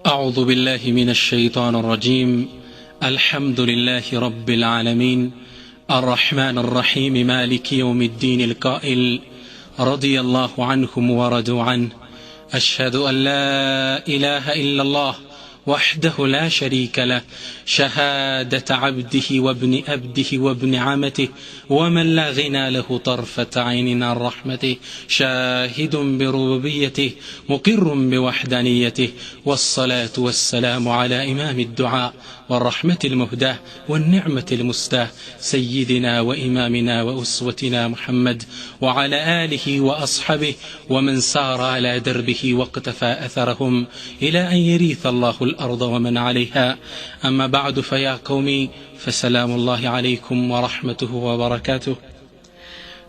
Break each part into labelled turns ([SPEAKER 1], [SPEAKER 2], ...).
[SPEAKER 1] أعوذ بالله من الشيطان الرجيم. الحمد لله رب العالمين الرحمن الرحيم مالك يوم الدين القائل رضي الله عنهم ورضوا عنه. أشهد أن لا إله إلا الله وحده لا شريك له شهادة عبده وابن أبده وابن عمته ومن لا غنى له طرفة عين عن رحمته شاهد بربوبيته مقر بوحدانيته والصلاة والسلام على إمام الدعاء والرحمة المهداة والنعمة المستاه سيدنا وإمامنا وأسوتنا محمد وعلى آله وأصحابه ومن سار على دربه واقتفى أثرهم إلى أن يريث الله الأرض ومن عليها. أما بعد فيا قومي فسلام الله عليكم ورحمته وبركاته.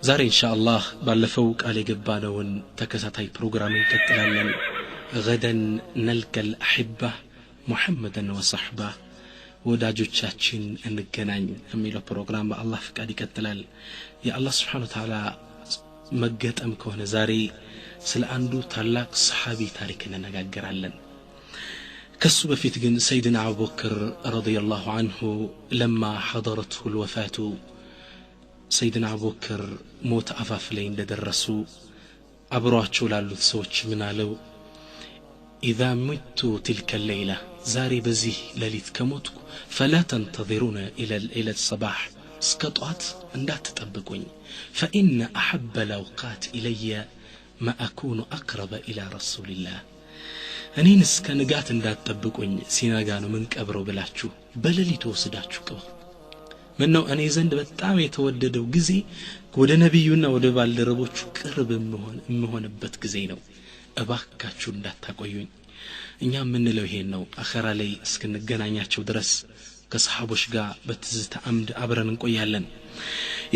[SPEAKER 1] ዛሬ ኢንሻአላህ ባለፈው ቃል የገባነውን ተከታታይ ፕሮግራም እንቀጥላለን። غدا نلقى الأحبة محمدا وصحبه ወዳጆቻችን እንገናኝ የሚለው ፕሮግራም በአላህ ፍቃድ ይቀጥላል። የአላህ Subhanahu Wa Ta'ala መገጠም ከሆነ ዛሬ ስለ አንዱ ታላቅ ሰሃቢ ታሪክ እንነጋገራለን። ከሱ በፊት ግን ሰይድና አቡበክር ረዲየላሁ ዐንሁ لما حضرته الوفاة ሰይድና አቡበክር ሞት አፋፍ ላይ እንደደረሱ አብሯቸው ላሉት ሰዎች ምን አለው? إذا مت تلك الليلة ዛሬ በዚህ ሌሊት ከሞትኩ فلا تنتظرون إلى الصباح እስከጧት እንዳትጠብቁኝ فإن أحب الأوقات إلي ما أكون أقرب إلى رسول الله እኔን እስከ ንጋት እንዳትጠብቁኝ ሲነጋ ነው ምን ቀብረው ብላችሁ በሌሊት ወስዳችሁ ቀብሩ። ምን ነው እኔ ዘንድ በጣም የተወደደው ጊዜ ወደ ነብዩና ወደ ባልደረቦቹ ቅርብ የምሆንበት ጊዜ ነው። እባካችሁ እንዳታቆዩኝ። እኛ ምንለው ይሄን ነው። አኺራ ላይ እስክንገናኛቸው ድረስ ከሰሃቦች ጋር በትዝታ አምድ አብረን እንቆያለን።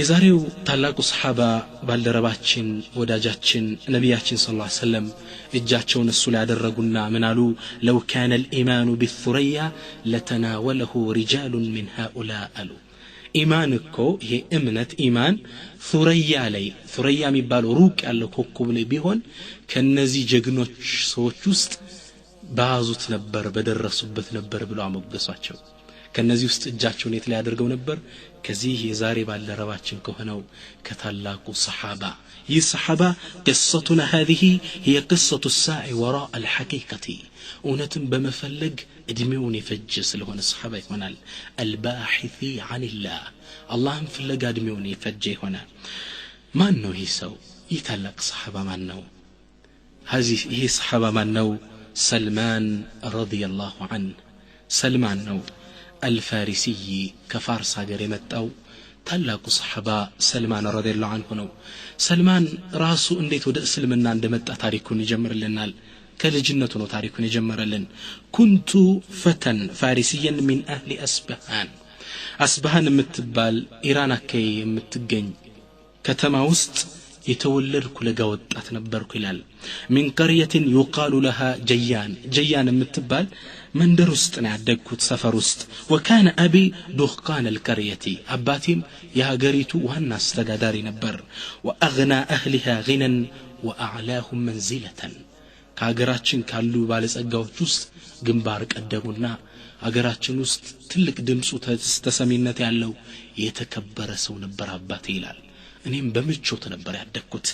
[SPEAKER 1] የዛሬው ታላቁ ሰሃባ ባልደረባችን ወዳጃችን ነብያችን ሰለላሁ ዐለይሂ ወሰለም እጃቸውን እሱ ላይ ያደረጉና ምን አሉ? لو كان الإيمان بالثريا لتناوله رجال من هؤلاء አሉ። ኢማን እኮ ይሄ እምነት ኢማን ሱረያ ላይ ሱረያ የሚባለው ሩቅ ያለው ኮከብ ላይ ቢሆን ከነዚህ ጀግኖች ሰዎች ውስጥ ባዙት ነበር በደረሱበት ነበር ብለው አሞገሷቸው። ከነዚህ ውስጥ እጃቸውን የት ላይ ያደርገው ነበር? ከዚህ የዛሬ ባልደረባችን ከሆነው ከታላቁ ሰሃባ። ይህ ሰሃባ قصتنا هذه هي قصة الساعي وراء الحقيقة እውነትን በመፈለግ እድሜውን የፈጀ ስለሆነ ሰሃባ ይሆናል። الباحث عن الله አላህን ፍለጋ እድሜውን የፈጀ ይሆናል። ማን ነው ይህ ሰው? ይህ ታላቅ ሰሃባ ማን ነው? ይህ ሰሃባ ማን ነው? سلمان رضي الله عنه سلمان ነው الفارسي ከፋርስ ሀገር የመጣው ታላቁ ሰሃባ ሰልማን ረዲየላሁ ዐንሁ ነው። ሰልማን ራሱ እንዴት ወደ እስልምና እንደመጣ ታሪኩን ይጀምርልናል። ከልጅነቱ ነው ታሪኩን የጀመረልን። ኩንቱ ፈተን ፋሪሲያን ሚን አህሊ አስባሃን የምትባል ኢራን አካባቢ የምትገኝ ከተማ ውስጥ የተወለድኩ ለጋ ወጣት ነበርኩ ይላል። من قرية يقال لها جيان የምትባል መንደር ውስጥ ነው ያደግኩት ሰፈር ውስጥ። وكان أبي دهقان القرية አባቴም የሀገሪቱ ዋና አስተዳዳሪ ነበር። وأغنى أهلها غنى وأعلاهم منزلة ከሀገራችን ካሉ ባለጸጋዎች ውስጥ ግንባር ቀደሙና ሀገራችን ውስጥ ትልቅ ድምጹ ተሰሚነት ያለው የተከበረ ሰው ነበር አባቴ ይላል። እኔም በምቾት ነበር ያደግኩት።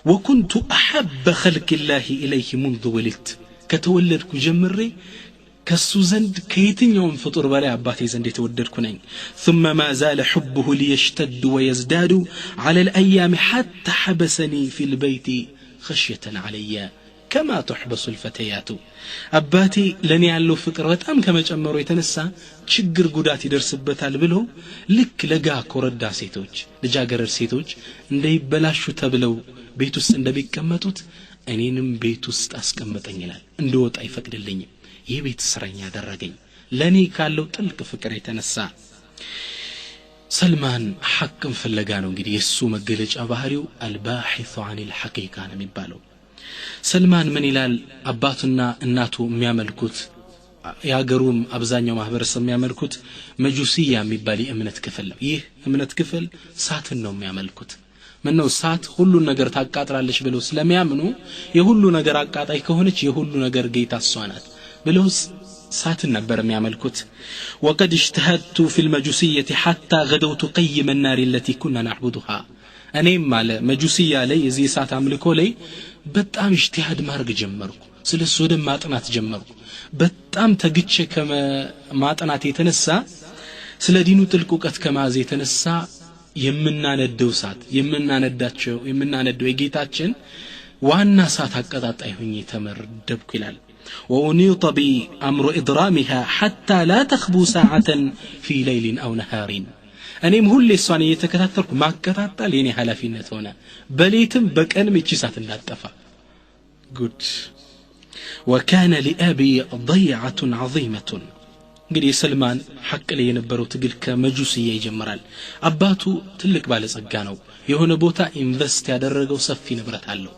[SPEAKER 1] وكنت أحب خلق الله إليه منذ ولدت ከተወለድኩ ጀምሬ ከሱ ዘንድ ከየትኛውም ፍጡር በላይ አባቴ ዘንድ የተወደድኩ ነኝ። ثم ما زال حبه ليشتد ويزداد على الأيام حتى حبسني في البيت خشية علي كما تحبس الفتيات አባቴ ለኔ ያለው ፍቅር በጣም ከመጨመሩ የተነሳ ችግር ጉዳት ይደርስበታል ብሎ ልክ ለጋ ኮረዳ ሴቶች ልጃገረድ ሴቶች እንዳይበላሹ ተብለው ቤት ውስጥ እንደሚቀመጡት እኔንም ቤት ውስጥ አስቀመጠኝ ይላል። እንደወጣ አይፈቅድልኝም። ይህ ቤት እስረኛ አደረገኝ ለኔ ካለው ጥልቅ ፍቅር የተነሳ። ሰልማን ሐቅን ፍለጋ ነው እንግዲህ የሱ መገለጫ ባህሪው الباحث عن الحقيقة ነው የሚባለው። ሰልማን ምን ይላል? አባቱና እናቱ የሚያመልኩት ያገሩም አብዛኛው ማህበረሰብ የሚያመልኩት መጁሲያ የሚባል የእምነት ክፍል ነው። ይህ እምነት ክፍል ሳትን ነው የሚያመልኩት። ምን ነው ሳት ሁሉ ነገር ታቃጥራለች ብለው ስለሚያምኑ የሁሉ ነገር አቃጣይ ከሆነች የሁሉ ነገር ጌታ እሷ ናት። ብለውስ ሳትን ነበር የሚያመልኩት وقد اجتهدت في المجوسية حتى غدوت قيم النار التي كنا نعبدها እኔም ማለ መጁሲያ ላይ እዚህ ሳት አምልኮ ላይ በጣም اجتهاد ማድረግ ጀመርኩ ስለሱ ወደ ማጥናት ጀመርኩ በጣም ተግቼ ከማጥናት የተነሳ ስለ ዲኑ ጥልቅ ዕውቀት ከማዝ የተነሳ የምናነደው ሳት የምናነደው የጌታችን ዋና ሳት አቀጣጣይ ሆኜ ተመረደብኩ ይላል وأنيط بأمر إضرامها حتى لا تخبو ساعة في ليل أو نهار እኔም ሁሌ እሷን እየተከታተልኩ ማከታተል የኔ ኃላፊነት ሆነ በሌትም በቀንም እቺ ሳት እንዳጠፋ ጉድ وكان لأبي ضيعة عظيمة እንግዲህ ሰልማን ሐቅ ላይ የነበረው ትግል ከመጁስያ ይጀምራል አባቱ ትልቅ ባለጸጋ ነው የሆነ ቦታ ኢንቨስት ያደረገው ሰፊ ንብረት አለው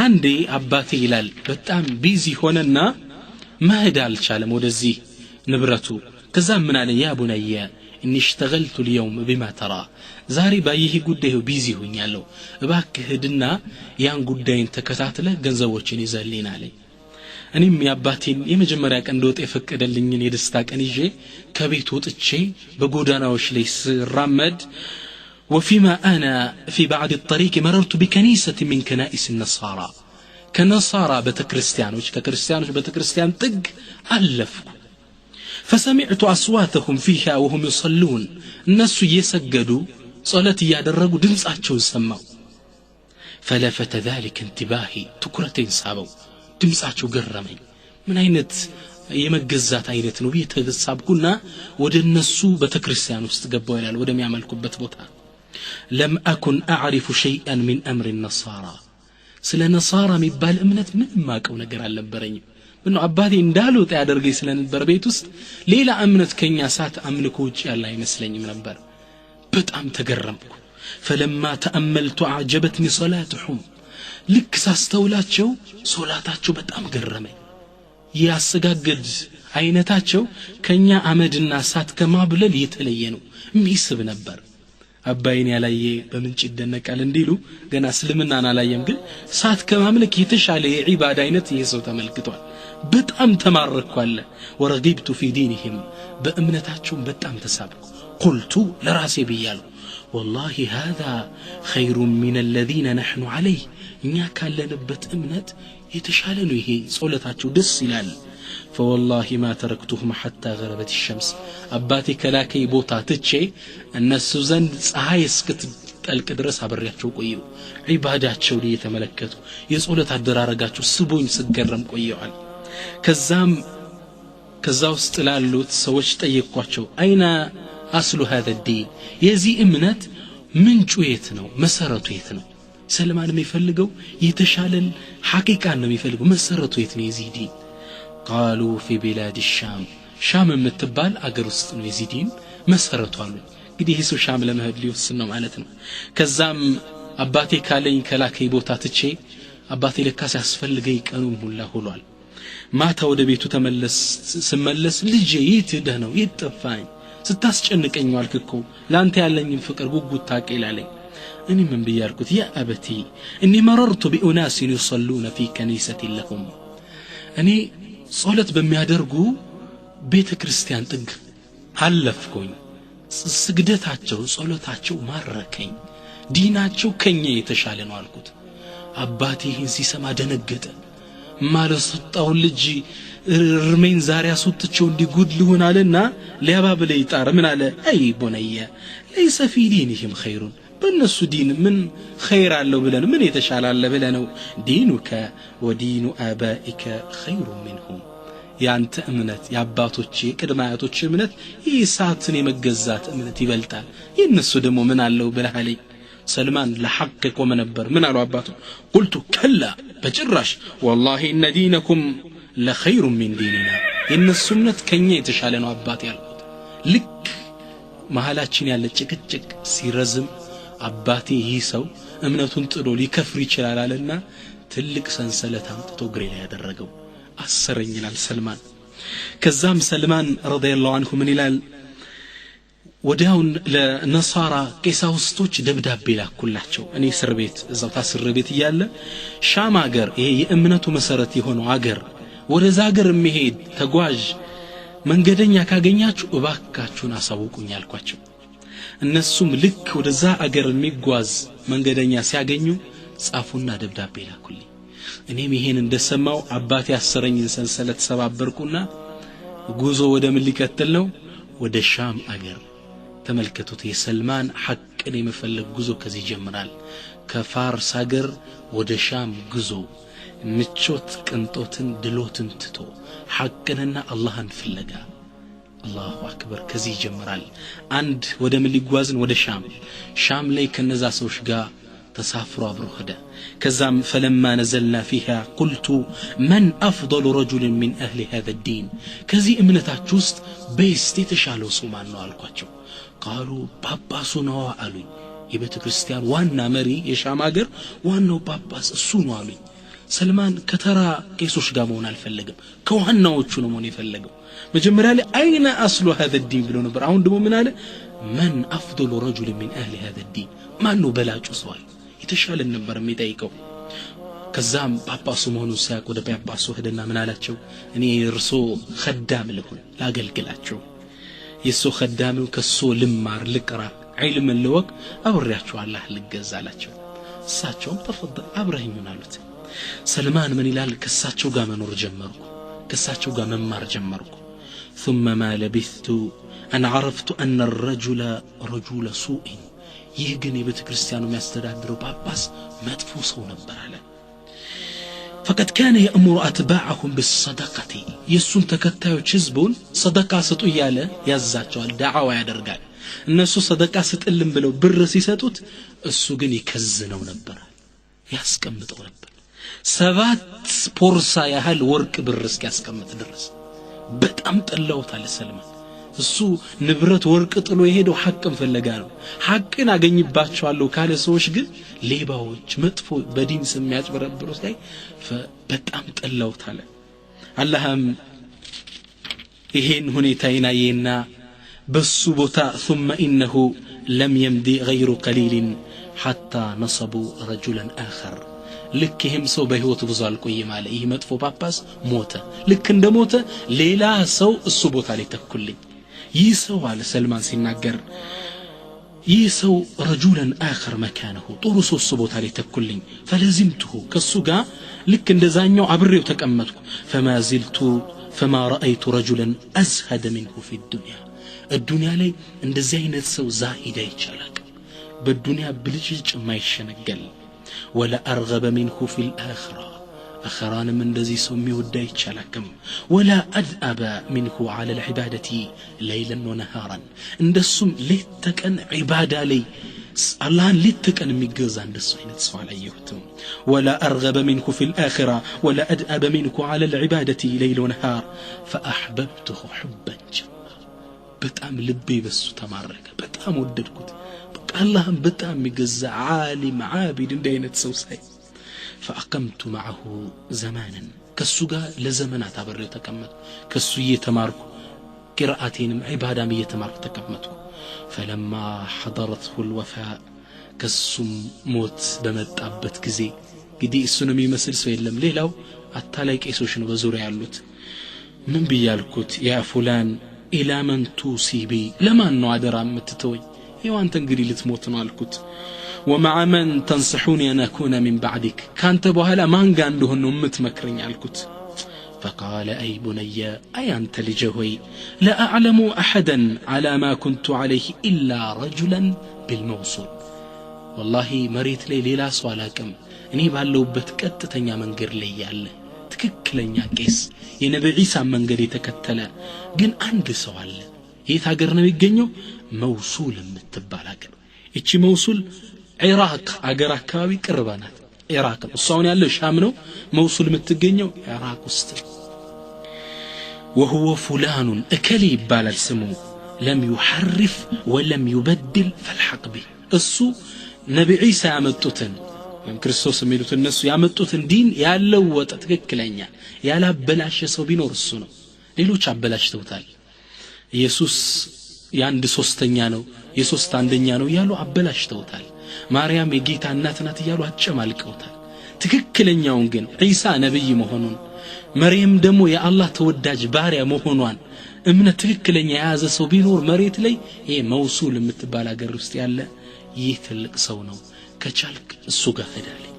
[SPEAKER 1] አንዴ አባቴ ይላል በጣም ቢዚ ሆነና መሄድ አልቻለም ወደዚህ ንብረቱ ከዛ ምን አለ ያ ቡነየ اني اشتغلت اليوم بما ترى ዛሬ ባይህ ጉዳዩ ቢዚ ሆኛለሁ እባክህ ሄድና ያን ጉዳይን ተከታተለ ገንዘቦችን ይዘልኝ አለኝ እኔም ያባቴን የመጀመሪያ ቀን እንደወጣ የፈቀደልኝን የደስታ ቀን ይዤ ከቤት ወጥቼ በጎዳናዎች ላይ ስራመድ وفيما أنا في بعض الطريق مررت بكنيسة من كنائس النصارى كنصارى بتكريستيانوش ككريستيانوش بتكريستيان طق ألفك فسمعت أصواتهم فيها وهم يصلون الناس يسجدوا صلاة يادرقوا دمساتشو سمعوا فلفت ذلك انتباهي تكرتين سابوا دمساتشو قرمي من عينت የመገዛት አይነት ነው የተሳብኩና ወደ እነሱ በተክርስቲያን ውስጥ ገባው ይላል ወደ የሚያመልኩበት ቦታ لم أكن أعرف شيئا من أمر النصارى ስለ ነሳራ የሚባል እምነት ምንም ማቀው ነገር አልነበረኝም ምን አባቴ እንዳሉት ያደርገኝ ስለነበር ቤት ውስጥ ሌላ እምነት ከኛ ሳት አምልኮ ውጭ ያለ አይመስለኝም ነበር በጣም ተገረምኩ فلما تأملت أعجبتني صلاتهم ልክ ሳስተውላቸው ሶላታቸው በጣም ገረመኝ ያስጋግድ አይነታቸው ከኛ አመድና ሳት ከማብለል የተለየ ነው ሚስብ ነበር አባይን ያላየ በምንጭ ይደነቃል እንዲሉ ገና እስልምናን አላየም ግን ሳት ከማምለክ የተሻለ የዒባዳ አይነት ይሰው ተመልክቷል በጣም ተማረኳለ ወረጊብቱ في دينهم በእምነታቸው በጣም ተሳብኩ قلت لراسي بيالو والله هذا خير من الذين نحن عليه እኛ ካለንበት እምነት የተሻለ ነው ይሄ ጾለታቸው ደስ ይላል فوالله ما تركتهم حتى غربت الشمس አባቴ ከላከይ ቦታ ትቼ እነሱ ዘንድ ፀሐይ እስክትጠልቅ ድረስ አብሬያቸው ቆየሁ ዒባዳቸው ላይ የተመለከቱ የጾለት አደራረጋቸው ስቦኝ ስገረም ቆየዋል ከዛ ውስጥ ላሉት ሰዎች ጠየቅኳቸው አይና አስሉ هذا الدين የዚህ እምነት ምንጩ የት ነው መሰረቱ የት ነው ሰልማን የሚፈልገው የተሻለን ሐቂቃን ነው የሚፈልገው መሰረቱ የት ነው የዚህ ዲን قالوا في بلاد الشام شام የምትባል አገር ውስጥ ነው የዚህ ዲን መሰረቱ አሉ እንግዲህ እሱ ሻም ለመሄድ ሊወስን ነው ማለት ነው ከዛም አባቴ ካለኝ ከላከይ ቦታ ትቼ አባቴ ለካስ ያስፈልገኝ ቀኑን ሁላ ሆሏል ማታ ወደ ቤቱ ስመለስ ልጄ የት ሄደህ ነው የት ጠፋኝ ስታስጨንቀኝ ዋልክኮ ላንተ ያለኝ ፍቅር ጉጉት ታቀይላለኝ እኔ ምን ብያልኩት ያ አበቲ اني مررت بأناس يصلون في كنيسة لهم እኔ ጾለት በሚያደርጉ ቤተ ክርስቲያን ጥግ አለፍኩኝ ስግደታቸው ጾለታቸው ማረከኝ ዲናቸው ከኛ የተሻለ ነው አልኩት አባቴ ይህን ሲሰማ ደነገጠ ማለስጣው ልጅ እርሜን ዛሬ አስወጥቸው እንዲጉድ ሊሆናልና ሊያባብለ ይጣር ምን አለ አይ ቡነየ ليس في دينهم خير በእነሱ ዲን ምን خير አለው ብለን ምን የተሻለ አለ ብለነው ዲኑከ ወዲኑ አባኢከ خير منهم ያንተ እምነት ያባቶች የቅድማያቶች እምነት ኢሳትን የመገዛት እምነት ይበልጣል የነሱ ደግሞ ምን አለው ብለሃለኝ ሰልማን ለሐቅ ቆመ ነበር ምን አለው አባቱ قلت كلا በጭራሽ والله ان دينكم لخير من ديننا የነሱ እምነት ከኛ የተሻለ ነው አባቴ ያልኩት ልክ መሐላችን ያለ ጭቅጭቅ ሲረዝም አባቴ ይሰው እምነቱን ጥሎ ሊከፍር ይችላል አለና ትልቅ ሰንሰለት አምጥቶ ግሬ ላይ ያደረገው አሰረኝናል ሰልማን ከዛም ሰልማን ረዲየላሁ ዐንሁ ምን ይላል ወዲያውን ለነሳራ ቄሳውስቶች ደብዳቤ ላኩላቸው እኔ እስር ቤት እዛው ታስር ቤት ይያለ ሻም ሀገር ይሄ የእምነቱ መሰረት የሆነው ሀገር ወደዛ ሀገር የሚሄድ ተጓዥ መንገደኛ ካገኛችሁ እባካችሁን አሳውቁኝ አልኳቸው እነሱም ልክ ወደዛ ሀገር የሚጓዝ መንገደኛ ሲያገኙ ጻፉና ደብዳቤ ላኩልኝ እኔም ይሄን እንደሰማው አባቴ አሰረኝን ሰንሰለት ሰባበርኩና ጉዞ ወደ ምን ሊከተል ነው ወደ ሻም አገር ተመልከቱት የሰልማን ሐቅን የመፈለግ ጉዞ ከዚህ ይጀምራል ከፋርስ ሀገር ወደ ሻም ጉዞ ምቾት ቅንጦትን ድሎትን ትቶ ሐቅንና አላህን ፍለጋ አላሁ አክበር ከዚህ ይጀምራል አንድ ወደ ምን ሊጓዝን ወደ ሻም ላይ ከነዛ ሰዎች ጋር تسافر أبرهدا كزام فلما نزلنا فيها قلت من أفضل رجل من أهل هذا الدين كزي امنتا جوست بيستي تشالو سومان نوالكواتشو قالوا باباسو نوا ألوي يبت كريستيان وانا مري يشام أجر وانا باباس السونو ألوي سلمان كترى كيسوش قامون الفلقم كوهنا وتشونو موني فلقم مجمرالي أين أصل هذا الدين بلون براون دمو من آله من أفضل رجل من أهل هذا الدين ما أنه بلاجو سوال يتشال النمبر ميتايكو كزام باباسو مهنو ساك ودا باباسو هدنا من آلاتشو اني يرسو خدام لكم لا قلقلاتشو يسو خدامي وكسو لمار لقرا علم اللوك أورياتشو الله لقزالاتشو ساتشو تفضل أبراهيم نالوت سلمان من إلال كساتشو قام نور جمركو كساتشو قام ممار جمركو ثم ما لبثت أن عرفت أن الرجل رجل سوء يهجني بتكريستيانو ما يستدادرو باباس ما تفوصو نبر على فقد كان يأمر أتباعهم بالصدقة يسون تكتايو تشزبون صدقة ستو يالا يزاتشو الدعوة يدرقال الناس صدقة ستقلم بلو برسيساتوت السوقن يكزنو نبر ياسكمتو نبر سبات بورسا يهال ورك برسك ياسكمت درس بتأم تقلوت على السلمان እሱ ንብረት ወርቅ ጥሎ የሄደው ሐቅን ፍለጋ ነው ሐቅን አገኝባቸዋለሁ ካለ ሰዎች ግን ሌባዎች መጥፎ በዲን ስም ያጭበረብሩት ላይ በጣም ጠላውታል አላህም ይሄን ሁኔታ ይናየና በሱ ቦታ ثم انه لم يمضي غير قليل حتى نصبوا رجلا اخر ልክህም ሰው በህይወቱ ብዙ አልቆየም አለ ይሄ መጥፎ ጳጳስ ሞተ ልክ እንደሞተ ሌላ ሰው እሱ ቦታ ላይ ተኩልኝ يسو على سلمان سيناجر يسو رجلا آخر مكانه طرسو الصبوت عليه تكلين فلزمته كالسوغا لك اندزانيو عبريو تكأمتك فما رأيت رجلا أزهد منه في الدنيا لي اندزين السو زاهدا يتشالك بالدنيا بلجج ما يشنقل ولا أرغب منه في الآخرة أخران من دزي سمي وداي تشالكم ولا أدأب منه على العبادة ليلا ونهارا اندسم ليتكن عبادة لي الله ليتكن ميجزا اندسو هنا تسوال أيوتم ولا أرغب منه في الآخرة ولا أدأب منه على العبادة ليل ونهار فأحببته حبا جما بتأم لبي بس تمارك بتأم وددكت الله بتأم ميجزا عالم عابد دينة سوسي فأقمت معه زمانا كالسوغا لزمنات عبر تكمت كالسوية تماركو قراءتين عبادة مية تمارك تكمتو فلما حضرته الوفاء كالسم موت بمت أبت كزي قدي السنمي مسل سويلم ليلو أتالايك إيسوشن بزوري علوت من بيالكوت يا فلان إلى من توسي بي لما أنو عدرام متتوي يوان تنقري لتموتنا الكوت ومع من تنصحوني أن أكون من بعدك كانت بوهلا ما عنده أمت مكرين على فقال أي بني أي أنت لجهوي لا أعلم أحدا على ما كنت عليه إلا رجلا بالموصول والله مريت لي ليلا سوالاكم إني بالله بتكتتني من قر لي ياله تككلني كيس ينبي عيسى من قري تكتلا جن عند سوال يثاقرنا بيجنيو موصول متبالاكم إيش موصول عراق أجر كاوي كربانات عراق الصون يالله شامنو موصول متجنيو عراق وست وهو فلان أكلي بالسمو لم يحرف ولم يبدل فالحق به السو نبي عيسى عمتوتن من كريستوس ميلوت الناس يعمتوتن دين يالله وتتككلنيا يالا بلاش سو بينور السنو ليلوش عبلاش توتال يسوس ያንድ ሶስተኛ ነው የሶስት አንደኛ ነው ያሉ አበላሽተውታል ማርያም የጌታ እናት ናት ያሉ አጨማልቀውታል ትክክለኛውን ግን ዒሳ ነብይ መሆኑን መርየም ደግሞ የአላህ ተወዳጅ ባሪያ መሆኗን እምነት ትክክለኛ የያዘ ሰው ቢኖር መሬት ላይ ይሄ መውሱል የምትባል ሀገር ውስጥ ያለ ይህ ትልቅ ሰው ነው ከቻልክ እሱ ጋር ሄዳለኝ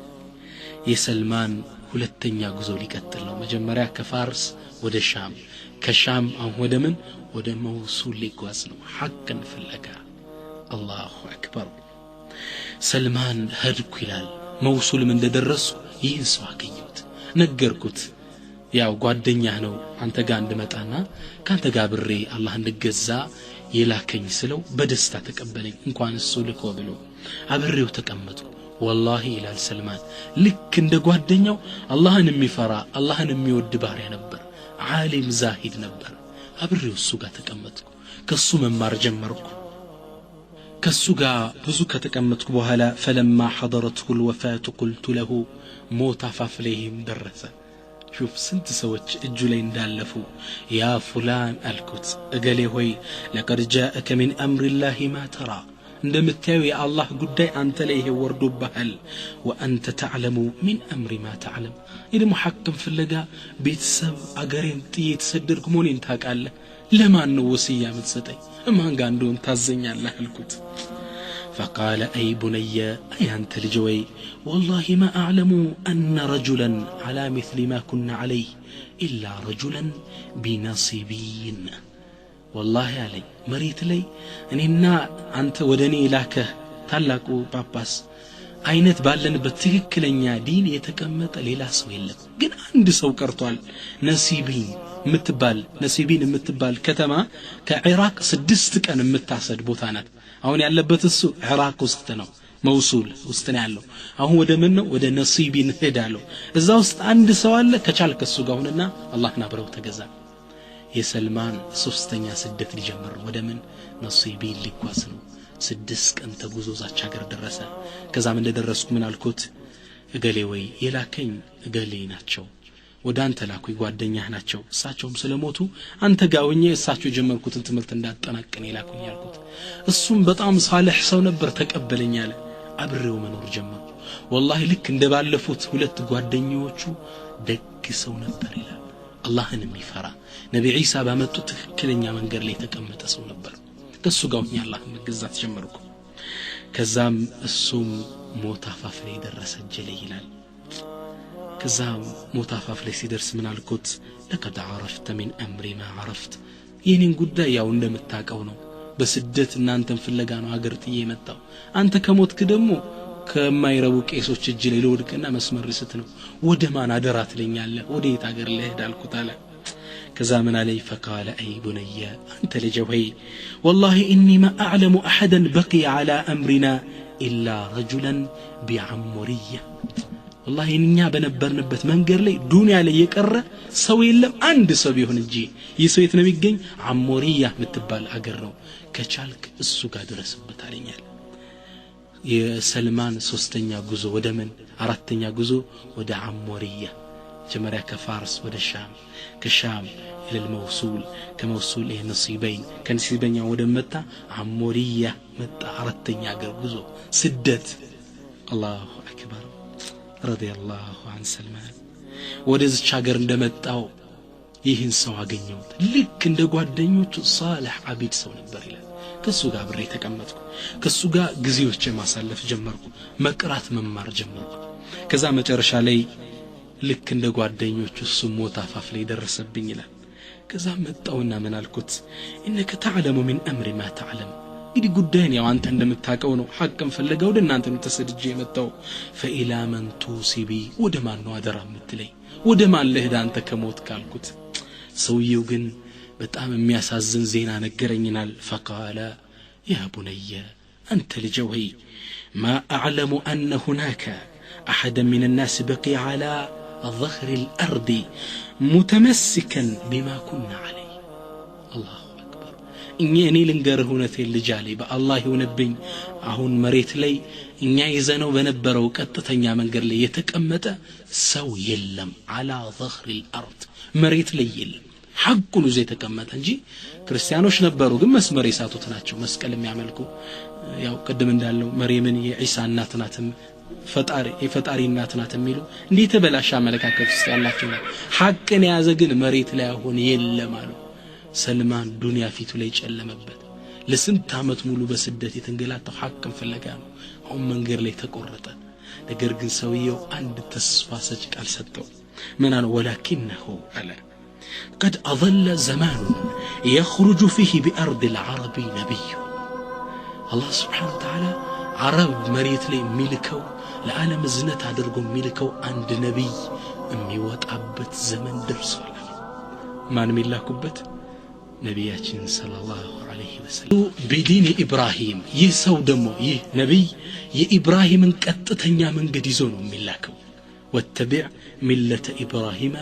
[SPEAKER 1] የሰልማን ሁለተኛ ጉዞ ሊቀጥል ነው መጀመሪያ ከፋርስ ወደ ሻም ከሻም አሁን ወደ ምን ወደ መውሱል ሊጓዝ ነው ሐቅን ፍለጋ አላሁ አክበር ሰልማን ሄድኩ ይላል መውሱልም እንደደረሱ ይህን ሰው አገኘሁት ነገርኩት ያው ጓደኛህ ነው አንተ ጋር እንድመጣና ካንተ ጋር ብሬ አላህ እንድገዛ የላከኝ ስለው በደስታ ተቀበለኝ እንኳን እሱ ልኮ ብሎ አብሬው ተቀመጡ والله ይላል ሰልማን ልክ እንደ ጓደኛው አላህን የሚፈራ አላህን የሚወድ ባሪያ ነበር ዓሊም ዛሂድ ነበር አብሬው እሱ ጋር ተቀመጥኩ ከሱ መማር ጀመርኩ ከሱ ጋር ብዙ ከተቀመጥኩ በኋላ فلما حضرته الوفاة قلت له موت አፋፍለይም ደረሰ شوف سنت سوتش اجلي اندالفو يا فلان الكت اقلي هوي لقد جاءك من امر الله ما ترى እንደምታዩ የአላህ ጉዳይ አንተ ላይ ይሄ ወርዶብሃል وانت تعلم من امر ما تعلم ይሄ محكم ፍለጋ ቤተሰብ አገሬን ጥዬ ተሰደድኩ ሞኔን ታውቃለህ ለማን ነው ወሲያ የምትሰጠኝ ማን ጋር እንደሆነ ታዘኛለህ አልኩት فقال أي بني أي أنت لجوي والله ما أعلم أن رجلا على مثل ما كنا عليه إلا رجلا بنصيبين والله علي مريت لي أننا أنت ودني لك تلاكو باباس አይነት ባለንበት ትክክለኛ ዲን የተቀመጠ ሌላ ሰው የለም ግን አንድ ሰው ቀርቷል ነሲቢን የምትባል ከተማ ከኢራቅ 6 ቀን የምታሰድ ቦታ ናት አሁን ያለበት እሱ ኢራቅ ውስጥ ነው መውሱል ውስጥ ነው ያለው አሁን ወደ ምን ነው ወደ ነሲቢን ሄዳለው እዛ ውስጥ አንድ ሰው አለ ከቻልክ እሱ ጋር ሆነና አላህና ብረው ተገዛ የሰልማን ሶስተኛ ስደት ሊጀምር ወደ ምን ነሲቢን ሊጓዝ ነው 6 ቀን ተጉዞ ዛቻ ሀገር ደረሰ ከዛም እንደደረስኩ ምን አልኩት እገሌ ወይ የላከኝ እገሌ ናቸው ወደ አንተ ላኩኝ ጓደኛህ ናቸው እሳቸውም ስለሞቱ አንተ ጋር ሆኜ እሳቸው የጀመርኩትን ትምህርት እንዳጠናቀን የላኩኝ አልኩት እሱም በጣም صالح ሰው ነበር ተቀበለኝ አለ አብሬው መኖር ጀመርኩ والله ልክ እንደባለፉት ሁለት ጓደኞቹ ደግ ሰው ነበር ይላል አላህን የሚፈራ ነብይ ኢሳ ባመጡት ትክክለኛ መንገድ ላይ ተቀመጠ ሰው ነበር ከሱ ጋር ሆኜ አላህን መገዛት ጀመርኩ ከዛም እሱም ሞት አፋፍ ላይ ደረሰ ጀለ ይላል ከዛም ሞት አፋፍ ላይ ሲደርስ ምን አልኩት لقد عرفت من امري ما عرفت የኔን ጉዳይ ያው እንደምታቀው ነው በስደት እናንተን ፍለጋ ነው ሀገር ጥዬ መጣው አንተ ከሞትክ ደግሞ ከማይረቡ ቄሶች እጅ ላይ ለወድቅና መስመር ርስት ነው ወደ ማን አደራ ትለኛለህ ወደ የት ሀገር ልሄድ አልኩት አለ كذا من علي فقال أي بني أنت لجوي والله إني ما أعلم أحدا بقي على أمرنا إلا رجلا بعمرية والله إني بنبرنبت منقر لي دنيا لي يقرر سوي لم عند سوي هنجي يسويتنا بيجين عمرية متبال أقرنو كشالك السوق درس بتعلينيال የሰልማን ሶስተኛ ጉዞ ወደ ምን አራተኛ ጉዞ ወደ አሞሪያ ጀመሪያ ከፋርስ ወደ ሻም ከሻም الى الموصول كموصول الى نصيبين كنصيبين ወደ መጣ አሞሪያ መጣ አራተኛ ሀገር ጉዞ ስደት አላሁ አክበር رضي الله عن سلمان ወደዚህ ሀገር እንደመጣው ይህን ሰው አገኘሁት ልክ እንደ ጓደኞቹ صالح عبيد ሰው ነበር ይላል ከሱ ጋር ብሬ ተቀመጥኩ ከሱ ጋር ግዚዎች ማሳለፍ ጀመርኩ መቅራት መማር ጀመርኩ ከዛ መጨረሻ ላይ ልክ እንደ ጓደኞቹ እሱ ሞት አፋፍ ላይ ደረሰብኝ ይላል ከዛ መጣውና ምን አልኩት انك تعلم من امر ما تعلم እንግዲህ ጉዳይን ያው አንተ እንደምታቀው ነው ሐቅን ፈለገው ወደ እናንተ ነው ተሰድጄ መጣው فإلى من توسبي ወደ ማን ነው አደራ የምትለኝ ወደ ማን ልሄድ አንተ ከሞት ካልኩት ሰውየው ግን በጣም የሚያሳዝን ዜና ነገረኝናል فقال يا بني أنت لجوي ما أعلم أن هناك أحدا من الناس بقي على ظهر الأرض متمسكا بما كنا عليه الله أكبر إني لنقره نتي اللجالي بالله ينبين أهون مريت لي إني يزنو بنبرو كتتنيا من قرلي يتكأمت سو يلم على ظهر الأرض مريت لي يلم ሐቁን ይዘው የተቀመጠ እንጂ ክርስቲያኖች ነበሩ ግን መስመር የሳቱት ናቸው መስቀል የሚያመልኩ ያው ቀደም እንዳለው መርየምን የኢሳ እናት ናት የፈጣሪ እናት ናት የሚሉ እንዴት ተበላሽ አመለካከት ውስጥ ያላቸው ሐቅን የያዘ ግን መሬት ላይ አሁን የለም አሉ ሰልማን ዱንያ ፊቱ ላይ ጨለመበት ለስንት ዓመት ሙሉ በስደት የተንገላታው ሐቅን ፍለጋ ነው አሁን መንገድ ላይ ተቆረጠ ነገር ግን ሰውየው አንድ ተስፋ ሰጭ ቃል ሰጠው ምን አለ ወላኪነሁ አለ قد أظل زمان يخرج فيه بأرض العرب نبي الله سبحانه وتعالى عرب مريت لي ملكو لعالم زنت አድርጎ ملكو عند نبي የሚወጣበት ዘመን ደርሷል ማን ሚላኩበት ነብያችን ሰለላሁ ዐለይሂ ወሰለም በዲን ኢብራሂም ይሰው ደሞ ይህ ነብይ የኢብራሂምን ቀጥተኛ መንገድ ይዞ ነው የሚላከው ወተቢዕ ሚለተ ኢብራሂም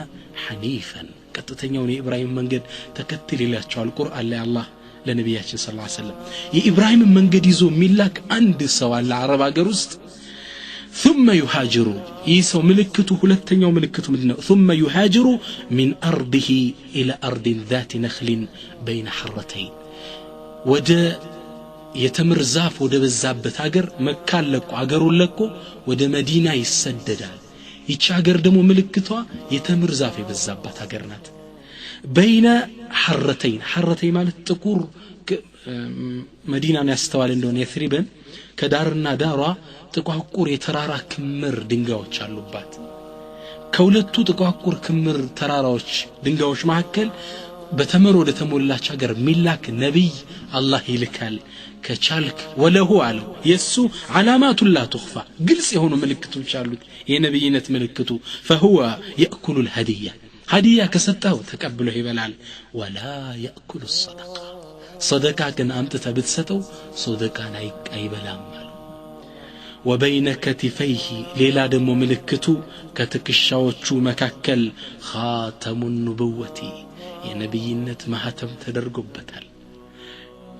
[SPEAKER 1] ሐኒፈን ቀጥተኛውን የኢብራሂም መንገድ ተከትል ይላቸዋል ቁርአን ላይ አላህ ለነብያችን ሰለላሁ ዐለይሂ ወሰለም የኢብራሂም መንገድ ይዞ የሚላክ አንድ ሰው አለ አረብ ሀገር ውስጥ ثم يهاجر يسو ملكته ሁለተኛው ምልክቱ ምንድነው ثم يهاجر من ارضه الى ارض ذات نخل بين حرتين ወደ የተምር ዛፍ ወደ በዛበት ሀገር መካን ለቆ ሀገሩን ለቆ ወደ መዲና ይሰደዳል ይች ሀገር ደግሞ ምልክቷ የተምር ዛፍ የበዛባት ሀገር ናት بين حرتين ማለት ጥቁር መዲናን ያስተዋል እንደሆነ የትሪበን ከዳርና ዳሯ ጥቋቁር የተራራ ክምር ድንጋዮች አሉባት ከሁለቱ ጥቋቁር ክምር ተራራዎች ድንጋዮች መካከል በተመር ወደ ተሞላች ሀገር ሚላክ ነብይ አላህ ይልካል ከቻልክ ወለሁ አለው የሱ علامات لا تخفى ግልጽ የሆኑ ምልክቶች አሉት የነብይነት ምልክቱ فهو ياكل الهديه هديه ከሰጠው ተቀብሎ ይበላል ولا ياكل الصدقه صدقه ግን አምጥተ ብትሰጠው صدقان አይበላም وبين كتفيه ليلا دمو ملكتو كتكشاوچو مكاكل خاتم النبوة يا نبينت مهتم تدرغبتال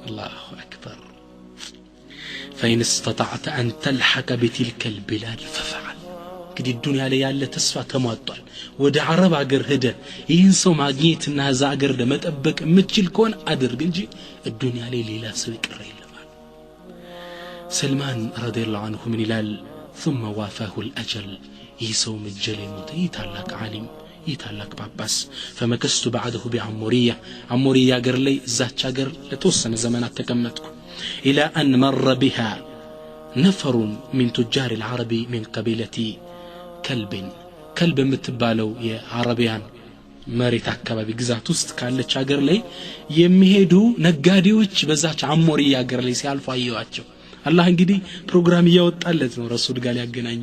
[SPEAKER 1] الله اكبر فإن استطعت أن تلحق بتلك البلاد ففعل كدي الدنيا لي ያለ ተስፋ ተሟጧል ወደ አረብ ሀገር ሄደ ይህን ሰው ማግኘትና ዛ ሀገር ለመጠበቅ የምትችል ከሆነ አድርግ እንጂ الدنيا ላይ ሌላ ሰው ይቀር سلمان رضي الله عنه من الال ثم وافاه الأجل يسوم الجل موت يتعلق عالم يتعلق باباس فمكست بعده بعمورية قر لي زاتش قر لتوسن زمانات تكمتكم إلى أن مر بها نفر من تجار العرب من قبيلة كلب متبالو يا عربيان መሬት አካባቢ ግዛት ውስጥ ካለች ሀገር ላይ የሚሄዱ ነጋዴዎች በዛች አሞሪያ ሀገር ላይ ሲያልፉ አየዋቸው አላህ እንግዲህ ፕሮግራም ያወጣለት ነው ረሱል ጋር ያገናኙ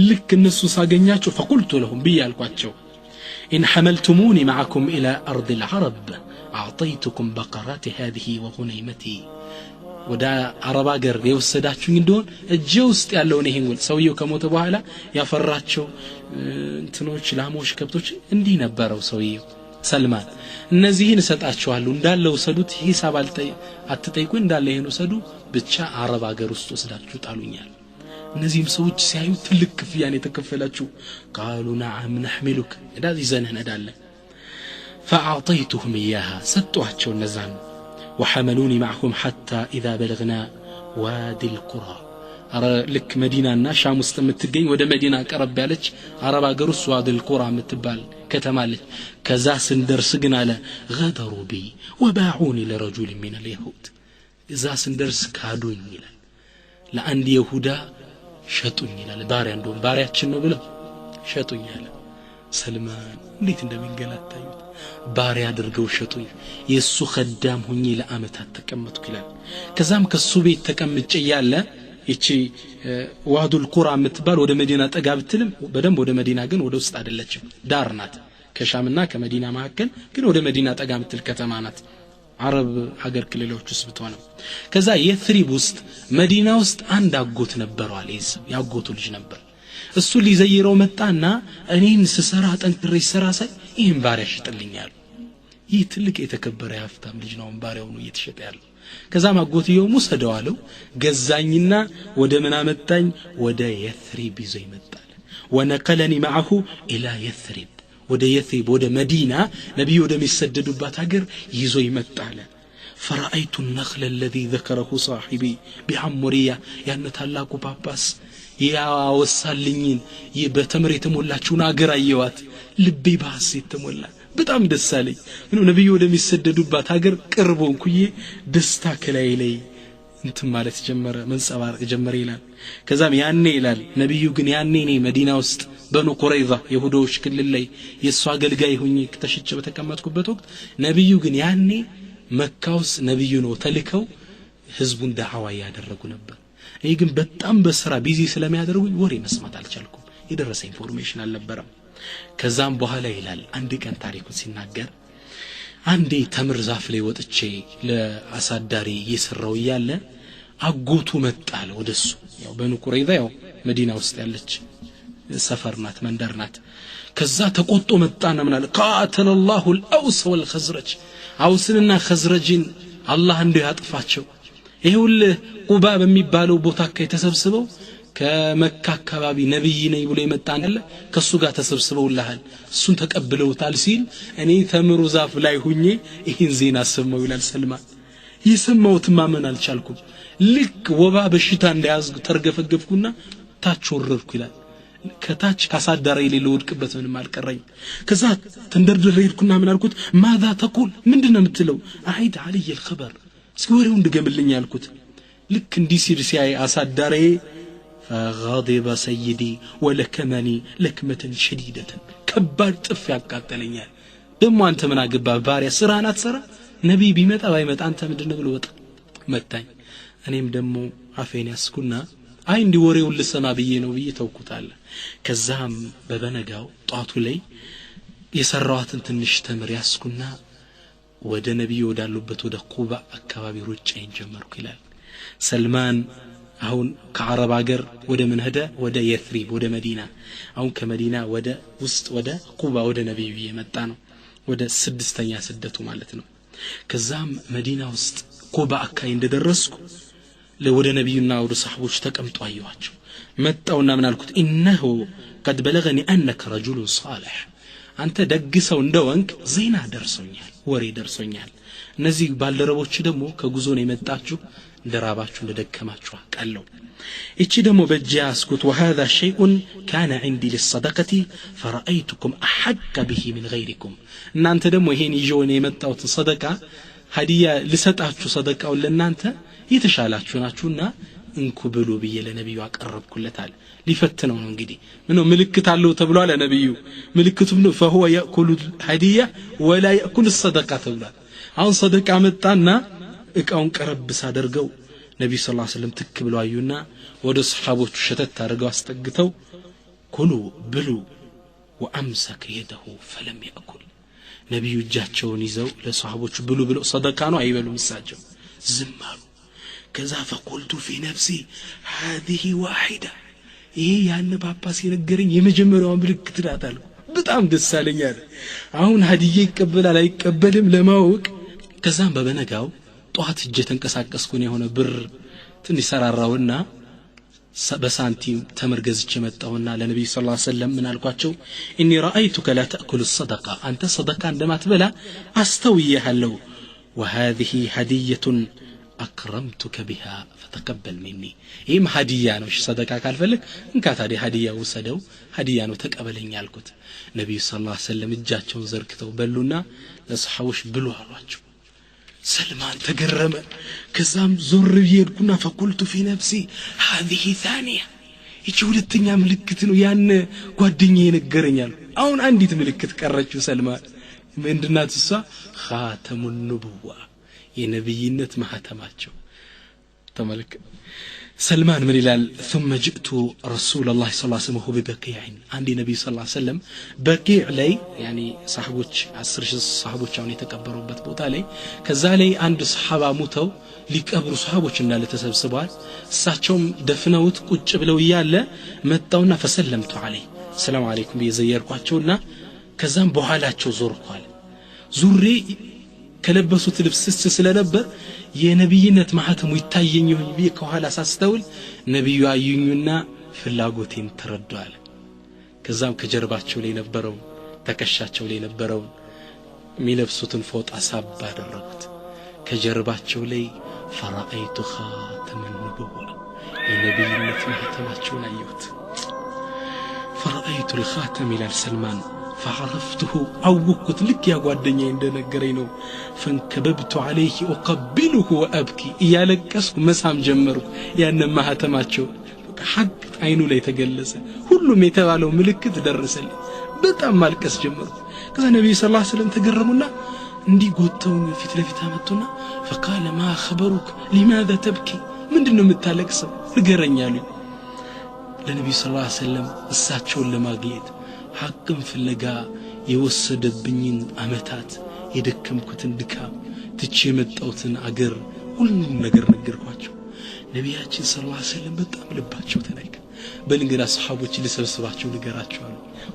[SPEAKER 1] ልክ እነሱ ሳገኛቸው فقلت لهم بيالኳቸው ان حملتموني معكم الى ارض العرب اعطيتكم بقرات هذه وغنيمتي ወደ አረብ ሀገር የወሰዳችሁኝ እንደሆነ እጄ ውስጥ ያለውን ይሄን ሰውየው ከሞተ በኋላ ያፈራቸው እንትኖች ላሞች ከብቶች እንዲህ ነበረው ሰውየው ሰልማን እነዚህን ሰጣችኋለሁ እንዳለው ሰዱት ሂሳብ አትጠይቁ እንዳለ ይሄን ወሰዱ ብቻ አረብ ሀገር ውስጥ ወስዳችሁ ጣሉኛል እነዚህም ሰዎች ሲያዩ ትልቅ ክፍያን የተከፈላችሁ قالوا نعم نحملك እንደዚህ ዘነህ ነዳለ فاعطيتهم اياها ሰጧቸው እነዛን وحملوني معهم حتى إذا بلغنا وادي القرى لك مدينة شام مستمتقين ودا مدينة قرب بالج عرب اقرس وادي القرى متبال كتمالج كذا سندرسقنا له غدروا بي وباعوني لرجل من اليهود إذا سندرس كادوني يلال لأن يهودا شتوني يلال باري عندهم باري اتشنو بلو شتوني يلال سلمان እንዴት እንደሚንገላታዩ ባሪያ አድርገው ሸጡኝ የሱ خدام ሆኜ ለአመታት ተቀመጥኩ ይላል ከዛም ከሱ ቤት ተቀምጬ ያለ እቺ ዋዱል ቁራ የምትባል ወደ መዲና ጠጋ ብትልም በደንብ ወደ መዲና ግን ወደ ውስጥ አይደለችም ዳር ናት ከሻምና ከመዲና መካከል ግን ወደ መዲና ጠጋ ምትል ከተማ ናት አረብ ሀገር ክልሎች ውስጥ ብትሆንም ከዛ የትሪብ ውስጥ መዲና ውስጥ አንድ አጎት ነበረው አለይስ ያጎቱ ልጅ ነበር እሱ ሊዘይረው መጣና እኔን ስሰራ ጠንክሬ ሰራ ሳይ ይሄን ባሪያ ሽጥልኛል ይህ ትልቅ የተከበረ ያፍታም ልጅ ነው ባሪያው ነው እየተሸጠ ያለው ከዛም አጎትየው ሙሰደው አለው ገዛኝና ወደ ምን አመጣኝ ወደ የትሪብ ይዞ ይመጣል ونقلني معه الى يثرب ወደ የትሪብ ወደ መዲና ነብዩ ወደሚሰደዱባት ሀገር ይዞ ይመጣል فرأيت النخل الذي ذكره صاحبي بعمرية ያን ታላቁ ጳጳስ ያወሳልኝን በተምር የተሞላችውን አገር አየዋት ልቤ በሐሴት ተሞላ በጣም ደስ አለኝ ምንም ነብዩ ወደሚሰደዱባት ሀገር ቅርቦንኩዬ ደስታ ከላይ ላይ እንትን ማለት ጀመረ መንጸባረቅ ጀመረ ይላል ከዛም ያኔ ይላል ነብዩ ግን ያኔ እኔ መዲና ውስጥ በኑ ቁረይዛ ይሁዶች ክልል ላይ የሷ አገልጋይ ሆኜ ተሽጬ በተቀመጥኩበት ወቅት ነብዩ ግን ያኔ መካ ውስጥ ነብዩ ነው ተልከው ህዝቡን ዳዕዋ ያደረጉ ነበር እኔ ግን በጣም በስራ ቢዚ ስለሚያደርጉኝ ወሬ መስማት አልቻልኩም የደረሰ ኢንፎርሜሽን አልነበረም ከዛም በኋላ ይላል አንድ ቀን ታሪኩን ሲናገር አንዴ ተምር ዛፍ ላይ ወጥቼ ለአሳዳሪ እየሰራው ያለ አጎቱ መጣለ ወደሱ ያው በኑ ቁረይዛ ያው መዲና ውስጥ ያለች ሰፈር ናት መንደር ናት ከዛ ተቆጦ መጣና ምናለ ቃተለ الله الاوس والخزرج አውስንና ኸዝረጅን አላህ እንደ ያጥፋቸው ይሁን ቁባ በሚባለው ቦታ ከተሰብስበው ከመካ አካባቢ ነብይ ነኝ ብሎ የመጣን አለ ከሱ ጋር ተሰብስበውልሃል እሱን ተቀብለውታል ሲል እኔ ተምሩ ዛፍ ላይ ሆኜ ይህን ዜና ሰማው ይላል ሰልማን ይሰማውት ማመን አልቻልኩም ልክ ወባ በሽታ እንደያዝኩ ተርገፈገፍኩና ታች ወረድኩ ይላል ከታች ካሳዳራይ ሌሎ ወድቅበት ምንም አልቀረኝ ከዛ ተንደርድሬ ሄድኩና ምን አልኩት ማዛ ተቁል ምንድነው የምትለው አይድ علي الخبر ሲወሬው እንድገምልኝ ያልኩት ልክ እንዲህ ሲል ሲያይ አሳዳራይ فغضب سيدي ولكمني لكمه شديده ከባድ ጥፍ ያቃጠለኛል ደሞ አንተ ምን አገባ ባሪያ ስራና ተሰራ ነብይ ቢመጣ ባይመጣ አንተ ምንድነው ብሎ ወጣ መታኝ እኔም ደሞ አፌን ያስኩና አይ እንዲ ወሬው ልሰማ ብዬ ነው ብዬ ተውኩታል ከዛም በበነጋው ጧቱ ላይ የሰራዋትን ትንሽ ተምር ያስኩና ወደ ነብዩ ወዳሉበት ወደ ቁባ አካባቢ ሩጫዬን ጀመርኩ ይላል ሰልማን አሁን ከአረብ ሀገር ወደ ምን ሄደ ወደ የትሪብ ወደ መዲና አሁን ከመዲና ወደ ውስጥ ወደ ቁባ ወደ ነብዩ የመጣ ነው ወደ ስድስተኛ ስደቱ ማለት ነው ከዛም መዲና ውስጥ ቁባ አካባቢ እንደደረስኩ ለወደ ነብዩና ወደ ሰሃቦች ተቀምጡ አየዋቸው መጣውና ምን አልኩት انه قد بلغني انك رجل صالح አንተ ደግሰው እንደወንክ ዜና ደርሶኛል ወሬ ደርሶኛል እነዚህ ባልደረቦች ደግሞ ከጉዞ ነው የመጣችሁ እንደራባችሁ እንደደከማችሁ አቃለው እቺ ደግሞ በእጃ አስኩት وهذا شيء كان عندي للصدقه فرأيتكم احق به من غيركم እናንተ ደግሞ ይሄን ይዤው ነው የመጣሁት ሰደቃ ሀዲያ ልሰጣችሁ ሰደቃው ለእናንተ የተሻላችሁ ናችሁና እንኩ ብሉ ብዬ ለነብዩ አቀረብኩለታል ሊፈትነው ነው እንግዲህ ምነው ምልክት አለው ተብሏል ለነብዩ ምልክቱም ነው فهو ياكل الهديه ولا ياكل الصدقه ተብሏል አሁን ሰደቃ መጣና እቃውን ቀረብ ሳደርገው ነብዩ ሰለላሁ ዐለይሂ ወሰለም ትክ ብለው አዩና ወደ ሱሐቦቹ ሸተት አድርገው አስጠግተው ኩሉ ብሉ وامسك يده فلم ياكل ነብዩ እጃቸውን ይዘው ለሱሐቦቹ ብሉ ብለው ሰደቃ ነው አይበሉም እሳቸው ዝም አሉ كذا فقلت في نفسي هذه واحده ايه ያን ጳጳስ የነገረኝ የመጀመሪያው ምልክት ናታል በጣም ደስ አለኛል አሁን ሀዲዬ ይቀበላል አይቀበልም ለማወቅ ከዛም በበነጋው ጧት እጄ ተንቀሳቀስኩ ነው የሆነ ብር ትንሽ ሰራራውና በሳንቲም ተመርገዝቼ መጣውና ለነብዩ ሰለላሁ ዐለይሂ ወሰለም ምን አልኳቸው اني رايتك لا تاكل الصدقه انت صدقه እንደማትበላ አስተውየሃለሁ وهذه هديه اكرمتك بها فتقبل مني ይህም ሀዲያ ነው صدقه ካልፈልክ እንካ ታዲያ ሀዲያ ወሰደው ሀዲያ ነው ተቀበለኝ አልኩት ነብዩ ሰለላሁ ዐለይሂ ወሰለም እጃቸውን ዘርግተው በሉና ለሰሃቦች ብሉ አሏቸው سلمان تقرم كزام زور يدكنا فقلت في نفسي هذه ثانية يجول التنيا ملكتنو يان قدني ينقرنيال اون عندي تملكت كرجو سلمان من دنات السا خاتم النبوة ينبينت محاتماتشو تملك سلمان من الال ثم جئت رسول الله صلى الله عليه وسلم ببقيع عندي نبي صلى الله عليه وسلم بقيع لي يعني صحابوች 10 صحابوች አሁን የተቀበሩበት ቦታ ላይ ከዛ ላይ አንድ صحابه ሞተው ሊቀብሩ صحابوች እንዳለ ተሰብስበዋል እሳቸውም ደፍነውት ቁጭ ብለው ይያለ መጣውና ፈሰለምቱ عليه ሰላም አለይኩም በየዘየርኳቸውና ከዛም በኋላቸው ዞርኳል ዙሪ ከለበሱት ልብስ ስለነበር የነብይነት ማህተሙ ይታየኝ ይሁን ቢየ ከኋላ ሳስተውል ነብዩ አዩኝና ፍላጎቴን ተረዷል ከዛም ከጀርባቸው ላይ ነበረው ተከሻቸው ላይ ነበረውን የሚለብሱትን ፎጣ ሳብ አደረጉት ከጀርባቸው ላይ ፈራአይቱ ኻተመን ኑቡዋ የነብይነት ማህተማቸውን አየሁት ፈራአይቱ الخاتم ይላል ሰልማን فعرفته عوقت لك يا ጓደኛዬ እንደነገረኝ ነው فانكببت عليه اقبله وابكي ያለቀስኩ መሳም ጀመርኩ ያን ማህተማቸው ሐቅ አይኑ ላይ ተገለጸ ሁሉም የተባለው ምልክት ደረሰልኝ በጣም ማልቀስ ጀመርኩ ከዛ ነብዩ ሰለላሁ ዐለይሂ ወሰለም ተገረሙና እንዲ ጎተው ፊት ለፊት አመጡና فقال ما خبرك لماذا تبكي ምንድነው የምታለቅሰው ንገረኛሉ ለነብዩ ሰለላሁ ዐለይሂ ወሰለም እሳቸውን ለማግኘት ሐቅን ፍለጋ የወሰደብኝን አመታት የደከምኩትን ድካም ትቼ የመጣሁትን አገር ሁሉም ነገር ነገርኳቸው ነብያችን ሰለላሁ ዐለይሂ ወሰለም በጣም ልባቸው ተነካ በልንገራ ሰሃቦች ሊሰበስባቸው ንገራቸው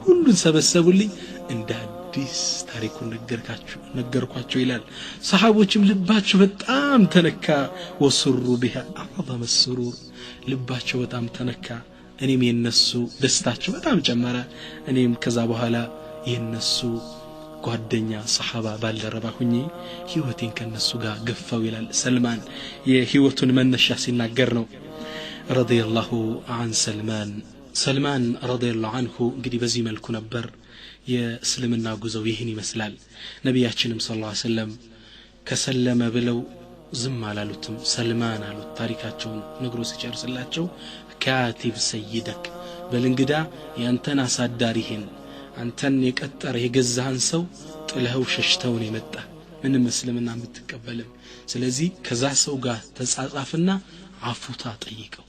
[SPEAKER 1] ሁሉን ሰበሰቡልኝ እንደ አዲስ ታሪኩን ነገርኳቸው ይላል ሰሃቦችም ልባቸው በጣም ተነካ ወስሩ بها اعظم السرور ልባቸው በጣም ተነካ እኔም የነሱ ደስታቸው በጣም ጨመረ እኔም ከዛ በኋላ የነሱ ጓደኛ ሰሃባ ባልደረባ ሁኚ ህይወቴን ከነሱ ጋር ገፋው ይላል ሰልማን የህይወቱን መነሻ ሲናገር ነው ረዲየላሁ ዐን ሰልማን ረዲየላሁ ዐንሁ እንግዲህ በዚህ መልኩ ነበር የእስልምና ጉዞው ይህን ይመስላል ነብያችንም ሰለላሁ ዐለይሂ ወሰለም ከሰለመ ብለው ዝም አላሉትም ሰልማን አሉት ታሪካቸውን ነግሮ ሲጨርስላቸው ካቲብ ሰይደክ በልንግዳ ያንተን አሳዳሪህን አንተን የቀጠረ የገዛህን ሰው ጥለኸው ሸሽተውን የመጣ ምንም እስልምና የምትቀበልም ስለዚህ ከዛ ሰው ጋር ተጻጻፍና አፉታ ጠይቀው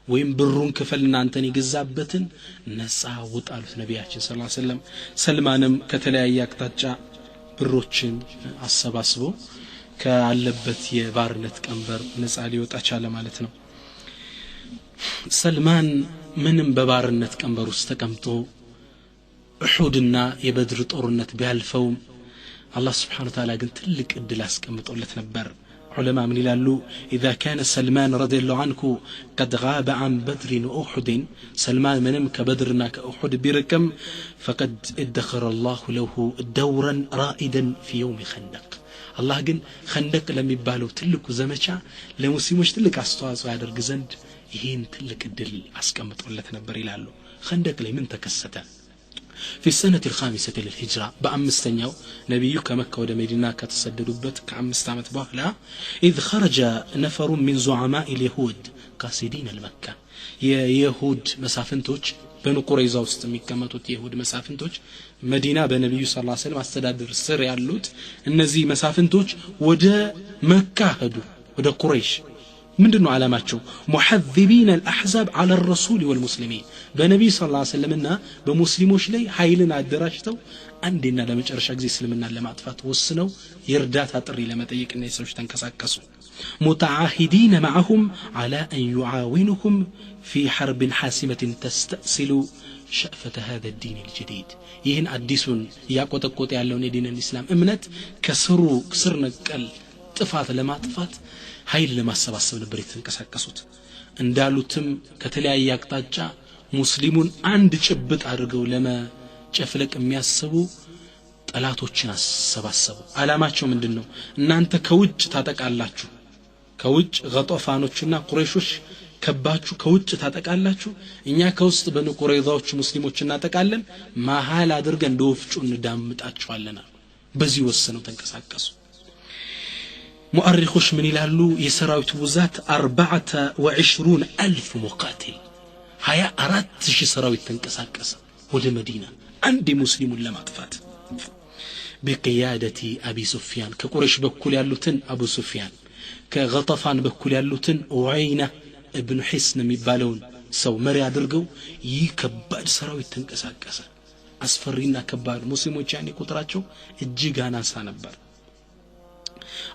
[SPEAKER 1] ወይም ብሩን ክፈልና አንተን የገዛበትን ነፃ ወጣሉት ነብያችን ሰለላሁ ዐለይሂ ወሰለም ሰልማንም ከተለያየ አቅጣጫ ብሮችን አሰባስቦ ካለበት የባርነት ቀንበር ነፃ ሊወጣ ቻለ ማለት ነው ሰልማን ምንም በባርነት ቀንበር ውስጥ ተቀምጦ ኡሁድና የበድር ጦርነት ቢያልፈው አላህ Subhanahu Wa Ta'ala ግን ትልቅ እድል አስቀምጦለት ነበር علماء من يلالو إذا كان سلمان رضي الله عنه قد غاب عن بدر وأحد سلمان منم كبدرنا كأحد بركم فقد ادخر الله له دورا رائدا في يوم خندق الله قال خندق لم يبالو تلك زمشا لمسلموش تلك أستواز وعدر قزند يهين تلك الدل أسكمت ولا تنبر يلالو خندق لي من تكسته في السنة 5 للهجرة بأمستنيو نبيك مكة ودمدينة كتصددوبت كعمستعمت بهلا إذ خرج نفر من زعماء اليهود قاصدين المكة يا يهود مسافنتوج بنو قريظة وستميكمتوت يهود مسافنتوج مدينة بنبي صلى الله عليه وسلم استدادر السر يالوت النزي مسافنتوج ودا مكة هدو ودا قريش من دنو علاماتشو محذبين الأحزاب على الرسول والمسلمين بنبي صلى الله عليه وسلم بمسلموش لي حيلنا الدراشتو عندنا لما جرشاك زي سلمنا لما أطفات وصنو يردات هاتري لما تيك الناس وشتن كساكسو متعاهدين معهم على أن يعاونهم في حرب حاسمة تستأصل شأفة هذا الدين الجديد يهن أديسون ياكو تقوتي على دين الإسلام امنت كسروا كسرنا كال طفات لما طفات ኃይል ለማሰባሰብ ነበር የተንቀሳቀሱት እንዳሉትም ከተለያየ አቅጣጫ ሙስሊሙን አንድ ጭብጥ አድርገው ለመጨፍለቅ የሚያስቡ ጠላቶችን አሰባሰቡ አላማቸው ምንድነው እናንተ ከውጭ ታጠቃላችሁ ከውጭ ገጦፋኖችና ቁረይሾች ከባችሁ ከውጭ ታጠቃላችሁ እኛ ከውስጥ በንቁረይዛዎች ሙስሊሞችን እናጠቃለን መሃል አድርገን እንደወፍጩ እንዳምጣቸዋለን በዚህ ወሰነው ተንቀሳቀሱ مؤرخوش من يلالو يسراوت بوزات 24,000 مقاتل هيا أرات شي سراوت تنكساكس ود مدينة عندي مسلم لما طفات بقيادة أبي سفيان كقريش بكل يالوتن أبو سفيان كغطفان بكل يالوتن وعينة ابن حسن ميبالون سو مري عدرقو يكباد سراوت تنكساكس أسفرين كباد مسلمو جاني كتراتشو الجيغانا سانبار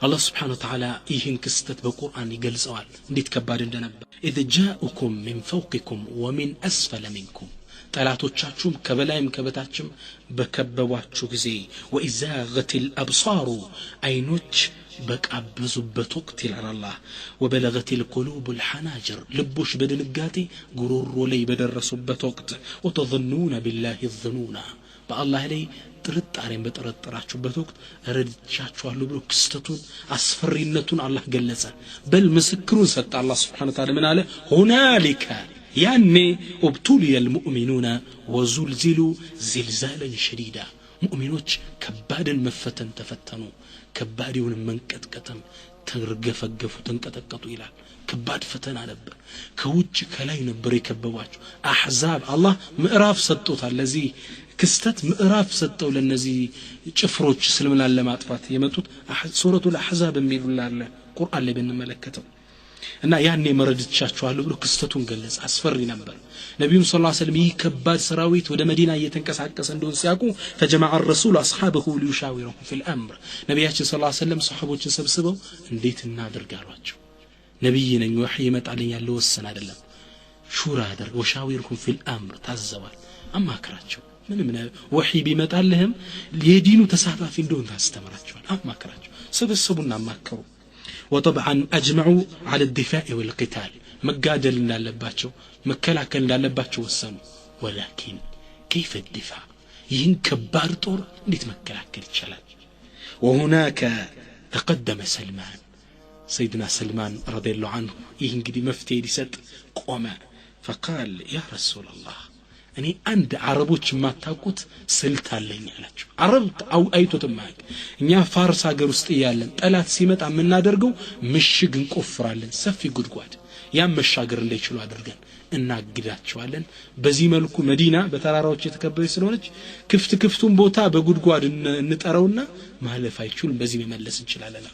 [SPEAKER 1] الله سبحانه وتعالى يهن كستت بالقرآن يقل سؤال نديت كبار الدنب إذا جاءكم من فوقكم ومن أسفل منكم طلعتو تشاتشم كبلايم كبتاتشم بكبواتشو زي وإزاغت الأبصار أينوش بك أبزبت وقت على الله وبلغت القلوب الحناجر لبوش بدن القاتي قرور لي بدر سبت وقت وتظنون بالله الظنون በአላህ ላይ ጥርጣሬን በጠረጠራችሁበት ወቅት ረድቻችኋለሁ ብሎ ክስተቱን አስፈሪነቱን አላህ ገለጸ በል ምስክሩን ሰጠ አላህ Subhanahu Wa Ta'ala ምን አለ ሁናሊከ ያኔ ابتلي المؤمنون وزلزلوا زلزالا شديدا ሙእሚኖች ከባድን መፈተን ተፈተኑ ከባድውን መንቀጥቀጥም ተርገፈገፉ ተንቀጠቀጡ ይላል ከባድ ፈተና ነበር ከውጭ ከላይ ነበር የከበባቸው አህዛብ አላህ ምዕራፍ ሰጥቶታል ለዚህ ክስተት ምዕራፍ ሰጠው ለነዚህ ጭፍሮች እስልምናን ለማጥፋት የመጡት ሱረቱል አህዛብ የሚሉላለ ቁርአን ላይ ብንመለከተው እና ያኔ መረድቻችኋለሁ ብሎ ክስተቱን ገለጸ አስፈሪ ነበር ነብዩ ሰለላሁ ዐለይሂ ወሰለም ይከባድ ሰራዊት ወደ መዲና እየተንቀሳቀሰ እንደሆነ ሲያውቁ فجمع الرسول اصحابه ليشاورهم في الامر ነብያችን ሰለላሁ ዐለይሂ ወሰለም ሱሐቦችን ሰብስበው እንዴት እናደርጋሏቸው ነብይ ነኝ ወህይ ይመጣልኛል ወሰን አይደለም ሹራ አደረገ ወሻዊርኩም في الامر ታዘዋል አማክራቸው ምንም ወህይ ቢመጣልህም የዲኑ ተሳታፊ እንደሆነ ታስተምራቸዋል አማክራቸው ሰበሰቡና አማከሩ وطبعا اجمعوا على الدفاع والقتال مقادل እንዳለባቸው መከላከል እንዳለባቸው ወሰኑ ولكن كيف الدفاع ይህን ከባድ ጦር እንዴት መከላከል ይችላል وهناك تقدم سلمان سيدنا سلمان رضي الله عنه ይህ እንግዲህ መፍትሄ ሊሰጥ ቆመ فقال يا رسول الله እኔ አንድ አረቦች ማታውቁት ስልት አለኝ አላችሁ አረብ አው አይቶትማክ እኛ ፋርስ ሀገር ውስጥ ያለን ጠላት ሲመጣ ምናደርገው ምሽግ እንቆፍራለን ሰፊ ጉድጓድ ያ መሻገር እንዳይችሉ አድርገን እናግዳቸዋለን በዚህ መልኩ መዲና በተራራዎች የተከበበች ስለሆነች ክፍቱን ቦታ በጉድጓድ እንጠራውና ማለፍ አይችሉም በዚህ መመለስ እንችላለን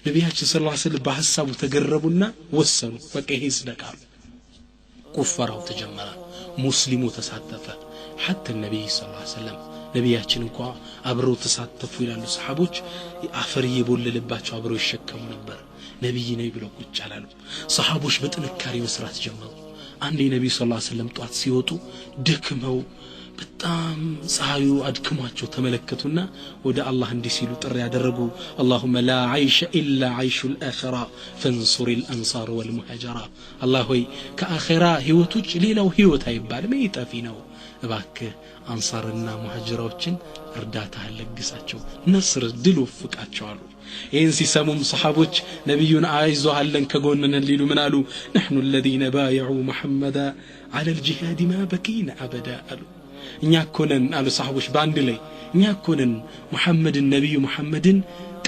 [SPEAKER 1] ነብያችን ሰለላሁ ዐለይሂ ወሰለም በሐሳቡ ተገረቡና ወሰኑ በቃ ይሄ ስደቃው ቁፈራው ተጀመረ ሙስሊሙ ተሳተፈ حتى النبي صلى الله عليه وسلم ነብያችን እንኳን አብረው ተሳተፉ ይላሉ ሰሃቦች አፈር ይቦልልባቸው አብረው ይሸከሙ ነበር ነብይ ነኝ ብለው ቁጭ አላሉ ሰሃቦች በጥንካሬ መስራት ጀመሩ አንዴ ነብይ ሰለላሁ ዐለይሂ ወሰለም ጧት ሲወጡ ደክመው በጣም ፀሐዩ አድክሟቸው ተመለከቱና ወደ አላህ እንዲሲሉ ጥሪ ያደረጉ اللهم لا عيش الا عيش الاخره فانصر الانصار والمهاجرة الله ሆይ ከአኺራ ህይወቶች ሌላው ህይወት አይባልም ይጠፊ ነው እባክህ አንሳርና ሙሃጅራዎችን እርዳታ ለግሳቸው ነስር ድል ወፍቃቸው አሉ ይህን ሲሰሙም ሰሃቦች ነብዩን አይዞሃለን ከጎንነን ሊሉ ምን አሉ نحن الذين بايعوا محمدا على الجهاد ما بكينا ابدا አሉ እኛ ኮነን አሉ ሰሃቦች ባንድ ላይ እኛ ኮነን ሙሐመድን ነብዩ ሙሐመድን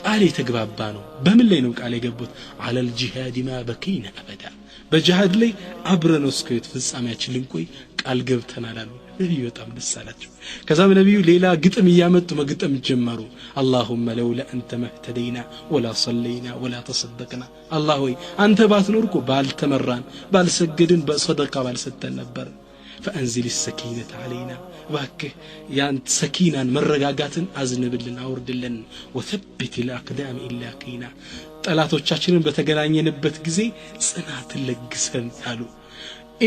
[SPEAKER 1] ቃል የተግባባ ነው በምን ላይ ነው ቃል የገቡት على الجهاد ما بكينا ابدا በጂሃድ ላይ አብረን እስከ ፍጻሜያችን ልንቆይ ቃል ገብተናል አሉ ነብዩ በጣም ደስ አላቸው ከዛም ነብዩ ሌላ ግጥም ያመጡ መግጠም ጀመሩ اللهم لولا انت ما اهتدينا ولا صلينا ولا تصدقنا الله ሆይ አንተ ባትኖርኮ ባልተመራን ባልሰገድን በሰደቃ ባልሰጠን ነበር فانزل السكينه علينا واكه يانت سكينان مرغاغاتن ازنبلن አውርድልን وثبت الاقدام الا قينا ጠላቶቻችንን በተገናኘንበት ጊዜ ጽናት ለግሰን አሉ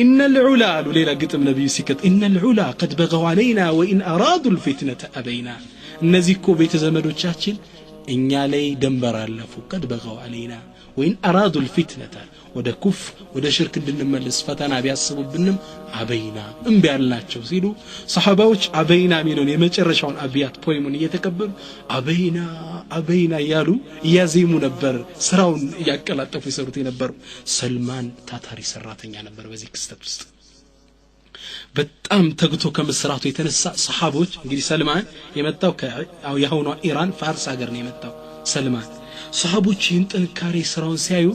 [SPEAKER 1] ان العلا قالوا ليلا قتم نبي سكت ان العلا قد بغوا علينا وان ارادوا الفتنه ابينا እነዚህ እኮ ቤተ ዘመዶቻችን እኛ ላይ ደንበር አለፉ قد بغوا علينا وان ارادوا الفتنه ወደ ኩፍ ወደ ሽርክ እንድንመለስ ፈተና ቢያስቡብንም አበይና እምቢ ያልናቸው ሲሉ ሰሃባዎች አበይና ሚሉን የመጨረሻውን አብያት ፖይሙን እየተቀበሉ አበይና ያሉ ያዜሙ ነበር ስራውን ያቀላጠፉ ይሰሩት የነበሩ ሰልማን ታታሪ ሰራተኛ ነበር በዚህ ክስተት ውስጥ በጣም ተግቶ ከመስራቱ የተነሳ ሰሃቦች እንግዲህ ሰልማን የመጣው ከያሁኑ ኢራን ፋርስ ሀገር ነው የመጣው ሰልማን ሰሃቦች ይህን ጥንካሬ ስራውን ሲያዩ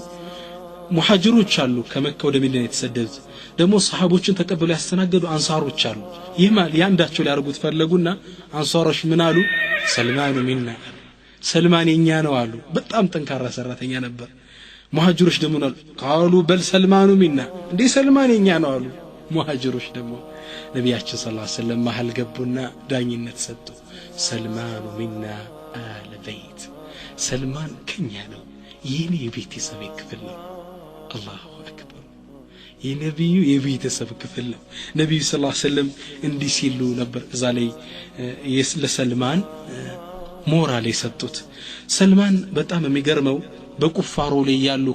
[SPEAKER 1] ሙሃጅሮች አሉ ከመካ ወደ መዲና የተሰደዱት ደግሞ ሰሃቦችን ተቀበሉ ያስተናገዱ አንሳሮች አሉ ይህማል ያንዳቸው ሊያርጉት ፈለጉና አንሳሮች ምን አሉ ሰልማኑ ሚና ሰልማን የኛ ነው አሉ በጣም ጠንካራ ሰራተኛ ነበር ሙሃጅሮች ደግሞ ቃሉ በል ሰልማኑ ሚና እንዴ ሰልማን የኛ ነው አሉ ሙሃጅሮች ደግሞ ነብያችን ሰለላሁ ዐለይሂ ወሰለም መሃል ገቡና ዳኝነት ሰጡ ሰልማኑ ሚና አለ በይት ሰልማን ከኛ ነው የኔ የቤተሰብ ክፍል ነው الله اكبر የነብዩ የቤተሰብ ክፍል ነው ነብዩ ሰለላሁ ዐለይሂ ወሰለም እንዲህ ሲሉ ነበር እዛ ላይ ለሰልማን ሞራል የሰጡት ሰልማን በጣም የሚገርመው በቁፋሮ ላይ ያሉ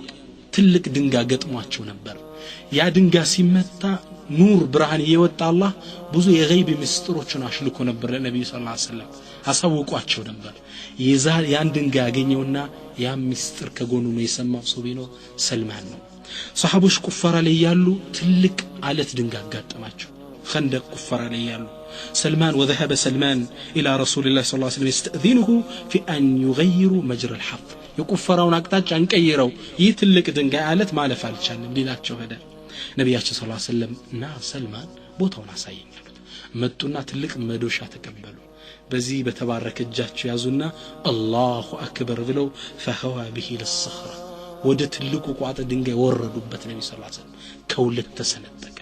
[SPEAKER 1] ትልቅ ድንጋይ ገጥሟቸው ነበር ያ ድንጋይ ሲመታ ኑር ብርሃን እየወጣ አላህ ብዙ የገይብ ምስጥሮችን አሽልኮ ነበር ለነብዩ ሰለላሁ ዐለይሂ ወሰለም አሳውቋቸው ነበር ያን ድንጋይ ያገኘውና ያ ምስጥር ከጎኑ ነው የሰማው ሰው ቢኖር ሰልማን ነው ሰሃቦች ቁፋራ ላይ ያሉ ትልቅ አለት ድንጋይ አጋጠማቸው خندق كفر ليالو سلمان وذهب سلمان إلى رسول الله صلى الله عليه وسلم يستأذنه في أن يغيروا مجرى الحرب يكفرون أكتاج عن كيرو يتلك دنجا آلت ما لفعلشان بلاتشو هذا نبي صلى الله عليه وسلم نا سلمان بوتونا سايين متونا تلك مدوشا تقبلوا بزي بتبارك الجاتشو يازونا الله أكبر بلو فهوى به للصخرة ودت اللكو قواتا دنجا وردوا بت نبي صلى الله عليه وسلم كولت تسندك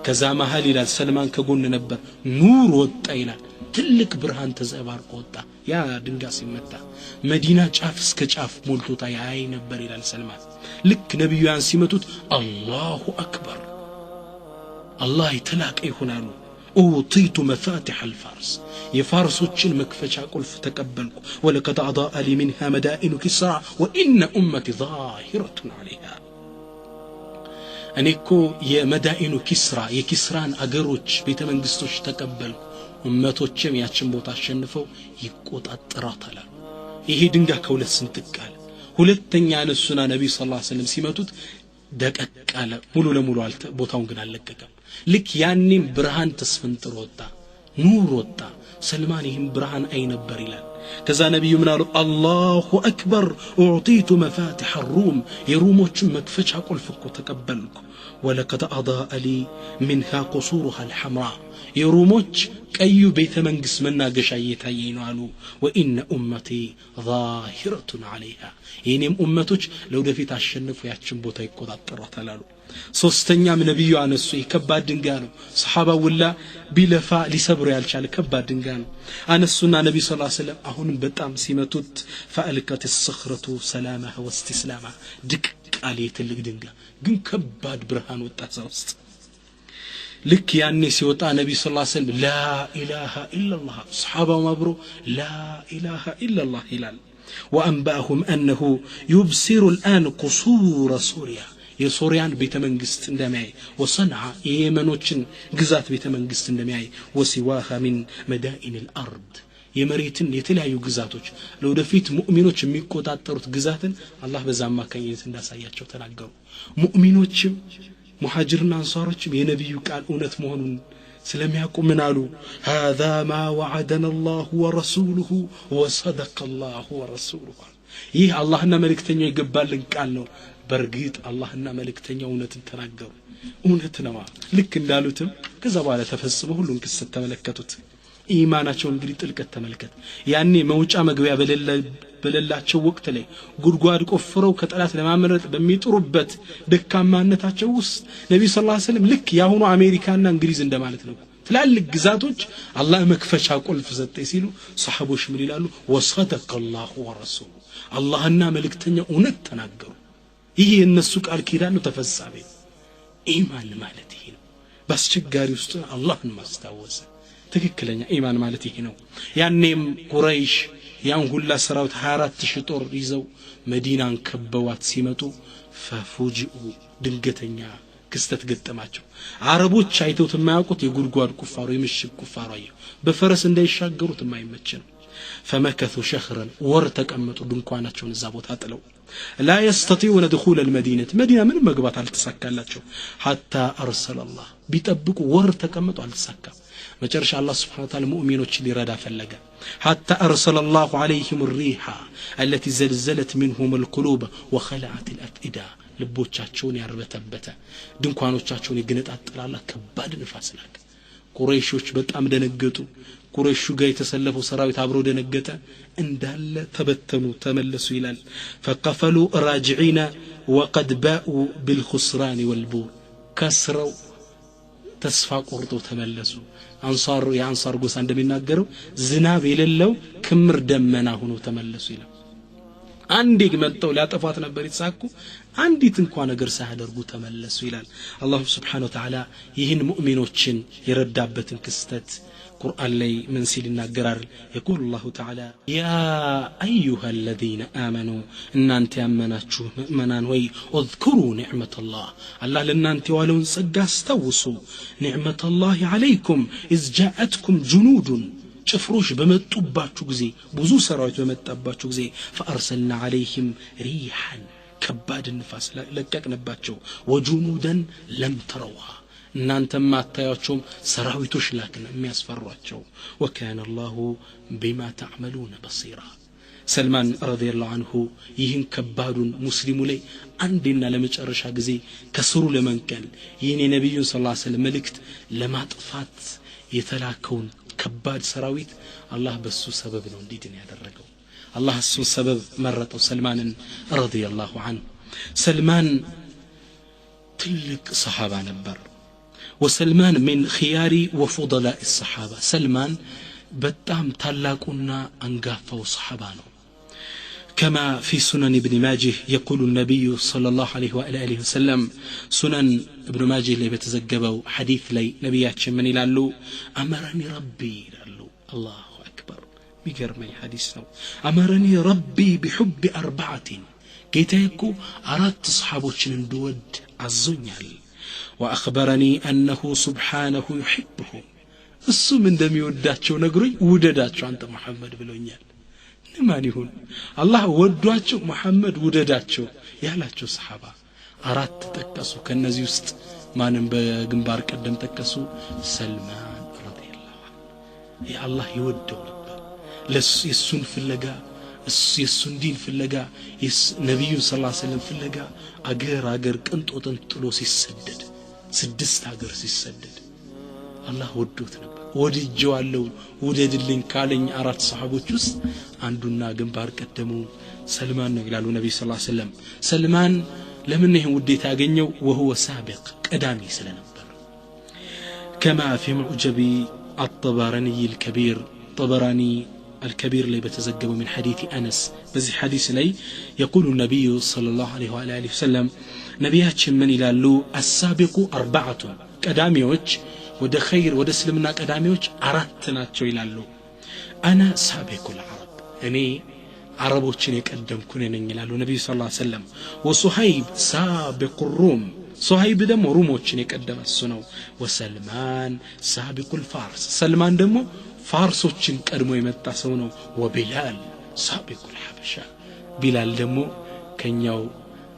[SPEAKER 1] ከዛ መሃል ይላል ሰልማን ከጎን ነበር ኑር ወጣ ይላል ትልቅ ብርሃን ተዘባርቆ ወጣ ያ ድንጋይ ሲመታ መዲና ጫፍ እስከ ጫፍ ሞልቶታ ያይ ነበር ይላል ሰልማን ልክ ነብዩያን ሲመቱት አላሁ አክበር አላህ ይተላቀ ይሆናሉ أوطيت مفاتح الفارس يفارسوچن مكفچا قلف تقبلك ولقد أضاء لي منها مدائن كسرى وإن أمتي ظاهرة عليها أنيكو የመዳኢኑ ኪስራ የኪስራን አገሮች ቤተ መንግስቶች ተቀበል ኡመቶችም ያችን ቦታ አሸንፈው ይቆጣጣራታል ይሄ ድንጋይ ከሁለት ስንጥቃለ ሁለተኛ ነሱና ነብዩ ሰለላሁ ዐለይሂ ወሰለም ሲመቱት ደቀቀለ ሙሉ ለሙሉ አልተ ቦታውን ግን አልለቀቀም ልክ ያኔም ብርሃን ተስፈንጥሮ ወጣ ኑር ወጣ ሰልማን ይህም ብርሃን አይ ነበር ይላል ከዛ ነብዩ ምን አሉ አላሁ አክበር اعطيت مفاتيح الروم የሮሞች መክፈቻ ቁልፍ እኮ ተቀበልኩ ولقد اضاء لي منها قصورها الحمراء የሮሞች ቀዩ ቤተ መንግስት መናገሻ እየታየኝ ነው አሉ وان امتي ظاهرة عليها የኔም ኡመቶች ለወደፊት አሸንፉ ያችን ቦታ ይቆጣጣራታል አሉ ሶስተኛም ነብዩ አነሱ ይከባድ ድንጋይ ነው ሰሃባ ወላ ቢለፋ ሊሰብሩ ያልቻለ ከባድ ድንጋይ ነው አነሱና ነብዩ ሰለላሁ ዐለይሂ ወሰለም አሁንም በጣም ሲመቱት فالكت الصخرة سلامها واستسلامها ድቅቃል የትልቅ ድንጋይ ግን ከባድ ብርሃን ወጣ ውስጥ ልክ ያኔ ሲወጣ ነብዩ ሰለላሁ ዐለይሂ ወሰለም لا اله الا الله ሰሃባው ማብሮ لا اله الا الله ይላል وانباهم انه يبصر الان قصور سوريا የሶሪያን ቤተ መንግስት እንደማይ ወሰንዓ የየመኖችን ግዛት ቤተ መንግስት እንደማይ ወሲዋሃ من مدائن الارض የመሬትን የተለያዩ ግዛቶች ለወደፊት ሙእሚኖች የሚቆጣጠሩት ግዛትን አላህ በዛማ ከኝት እንዳሳያቸው ተናገሩ ሙእሚኖችም ሙሃጅርና አንሳሮችም የነብዩ ቃል እውነት መሆኑን ስለሚያውቁ ምን አሉ هذا ما وعدنا الله ورسوله وصدق الله ورسوله ይህ አላህና መልእክተኛው ይገባልን ቃል ነው በርግጥ አላህና መልእክተኛው እውነትን ተናገሩ እውነት ነው ልክ እንዳሉትም ከዛ በኋላ ተፈጽሞ ሁሉን ክስተት ተመለከቱት ኢማናቸው እንግዲህ ጥልቀት ተመልከት ያኔ መውጫ መግቢያ በሌላቸው ወቅት ላይ ጉድጓድ ቆፍረው ከጠላት ለማምለጥ በሚጥሩበት ደካማነታቸው ውስጥ ነብዩ ሰለላሁ ዐለይሂ ወሰለም ልክ ያሁኑ አሜሪካና እንግሊዝ እንደማለት ነው ትላልቅ ግዛቶች አላህ መክፈቻ ቁልፍ ሰጠ ሲሉ ሰሃቦች ምን ይላሉ ወሰደቀ الله ورسوله አላህና መልእክተኛው እውነት ተናገሩ ይሄ የነሱ ቃል ኪዳን ነው ተፈጻሚ ኢማን ማለት ይሄ ነው በአስቸጋሪ ውስጥ አላህን ማስታወስ ትክክለኛ ኢማን ማለት ይሄ ነው ያኔም ቁረይሽ ያን ሁላ ሰራዊት 24000 ጦር ይዘው መዲናን ከበዋት ሲመጡ ፈፉጂኡ ድንገተኛ ክስተት ገጠማቸው አረቦች አይተውት የማያውቁት የጉድጓድ ቁፋሮ የምሽግ ቁፋሮ አየው በፈረስ እንዳይሻገሩት የማይመች ነው فمكثوا شهرا ورتقمطوا ድንኳናቸውን እዛ ቦታ ጥለው لا يستطيعون دخول المدينه مدينه من መግባት አልተሳካላቸው حتى ارسل الله ቢጠብቁ ورتقمطوا አልተሳካ መጨረሻ አላህ Subhanahu Wa Ta'ala ሙእሚኖችን ሊረዳ ፈለገ حتى ارسل الله عليهم الريح التي زلزلت منهم القلوب وخلعت الافئده ልቦቻቸውን ያርበተበተ ድንኳኖቻቸውን ይገነጣጥላል ከባድ ንፋስ ላከ ቁረይሾች በጣም ደነገጡ ቁረይሹ ጋር የተሰለፈው ሰራዊት አብሮ ደነገጠ እንዳለ ተበተኑ ተመለሱ ይላል فقفلوا راجعين وقد باءوا بالخسران والبور كسروا ተስፋ ቆርጠው ተመለሱ አንሳር የአንሳር ጎሳ እንደሚናገረው ዝናብ የሌለው ክምር ደመና ሆኖ ተመለሱ ይላል አንዴ መጣው ሊያጠፋት ነበር ይሳኩ አንዲት እንኳን ነገር ሳያደርጉ ተመለሱ ይላል አላህ Subhanahu Wa Ta'ala ይህን ሙእሚኖችን የረዳበትን ክስተት ቁርአን ላይ ምን ሲል ይናገራል يقول الله تعالى يا ايها الذين امنوا እናንተ ያመናችሁ ሙእሚናን ወይ اذكروا نعمة الله አላህ ለእናንተ ያለውን ጸጋ አስታውሱ نعمة الله عليكم اذ جاءتكم جنود ጭፍሮች በመጡባችሁ ጊዜ ብዙ ሰራዊት በመጣባችሁ ጊዜ فارسلنا عليهم ريحا ከባድ ንፋስ ለቀቅንባቸው وجنودا لم تروها እናንተም አታያቸውም ሰራዊቶች ላክን የሚያስፈሯቸው وكان الله بما تعملون بصيرا ሰልማን ረዲየላሁ ዐንሁ ይህን ከባዱን ሙስሊሙ ላይ አንዴና ለመጨረሻ ጊዜ ከስሩ ለመንቀል ይህን የነብዩን ሰለላሁ ዐለይሂ ወሰለም መልእክት ለማጥፋት የተላከውን ከባድ ሰራዊት አላህ በሱ ሰበብ ነው እንዲድን ያደረገው አላህ እሱ ሰበብ መረጠው ሰልማንን ረዲየላሁ ዐንሁ ሰልማን ትልቅ ሰሃባ ነበር وسلمان من خيار وفضلاء الصحابة سلمان بتام تلاقنا أنقافه صحابانه كما في سنن ابن ماجه يقول النبي صلى الله عليه وآله وسلم سنن ابن ماجه اللي بتزجبه حديث لي نبيات من يلالو أمرني ربي يلالو الله أكبر بيقرمي حديثنا أمرني ربي بحب أربعة كيتايكو أردت صحابوش ندود عزونيال وأخبرني أنه سبحانه يحبهم السو من دم يوداتشو نقري ودداتشو أنت محمد بلونيال نمان يهون الله وداتشو محمد ودداتشو يالاتشو صحابة أرات تكسو كالنزي وست ما ننبى قنبار قدم تكسو سلمان رضي الله عنه يا الله يودو نبا لس يسون في اللقاء يسون دين في اللقاء نبي صلى الله عليه وسلم في اللقاء أقر كنت وتنطلو سيسدد ስድስት ሀገር ሲሰደድ አላህ ወዶት ነበር ወድጄዋለሁ ወደድልኝ ካለኝ አራት ሰሃቦች ውስጥ አንዱና ግንባር ቀደሙ ሰልማን ነው ይላሉ ነብዩ ሰለላሁ ዐለይሂ ወሰለም ሰልማን ለምን ይሄን ውዴታ ያገኘው وهو سابق ቀዳሚ ስለነበር كما في معجب الطبراني الكبير طبراني الكبير اللي بتزجبه من حديث أنس بذي حديث لي يقول النبي صلى الله عليه وآله وسلم نبياتشن من يلالو السابق أربعة قداميوش وده خير وده سلمنا قداميوش أردتناتشو يلالو أنا سابق العرب يعني عربوشن يقدم كونين يلالو نبي صلى الله عليه وسلم وصهيب سابق الروم صهيب دم روموشن يقدم السنو وسلمان سابق الفارس سلمان دمو فارسوچن ቀድሞ የመጣ ሰው ነው وبلال سابق الحبشه بلال ደሞ ከኛው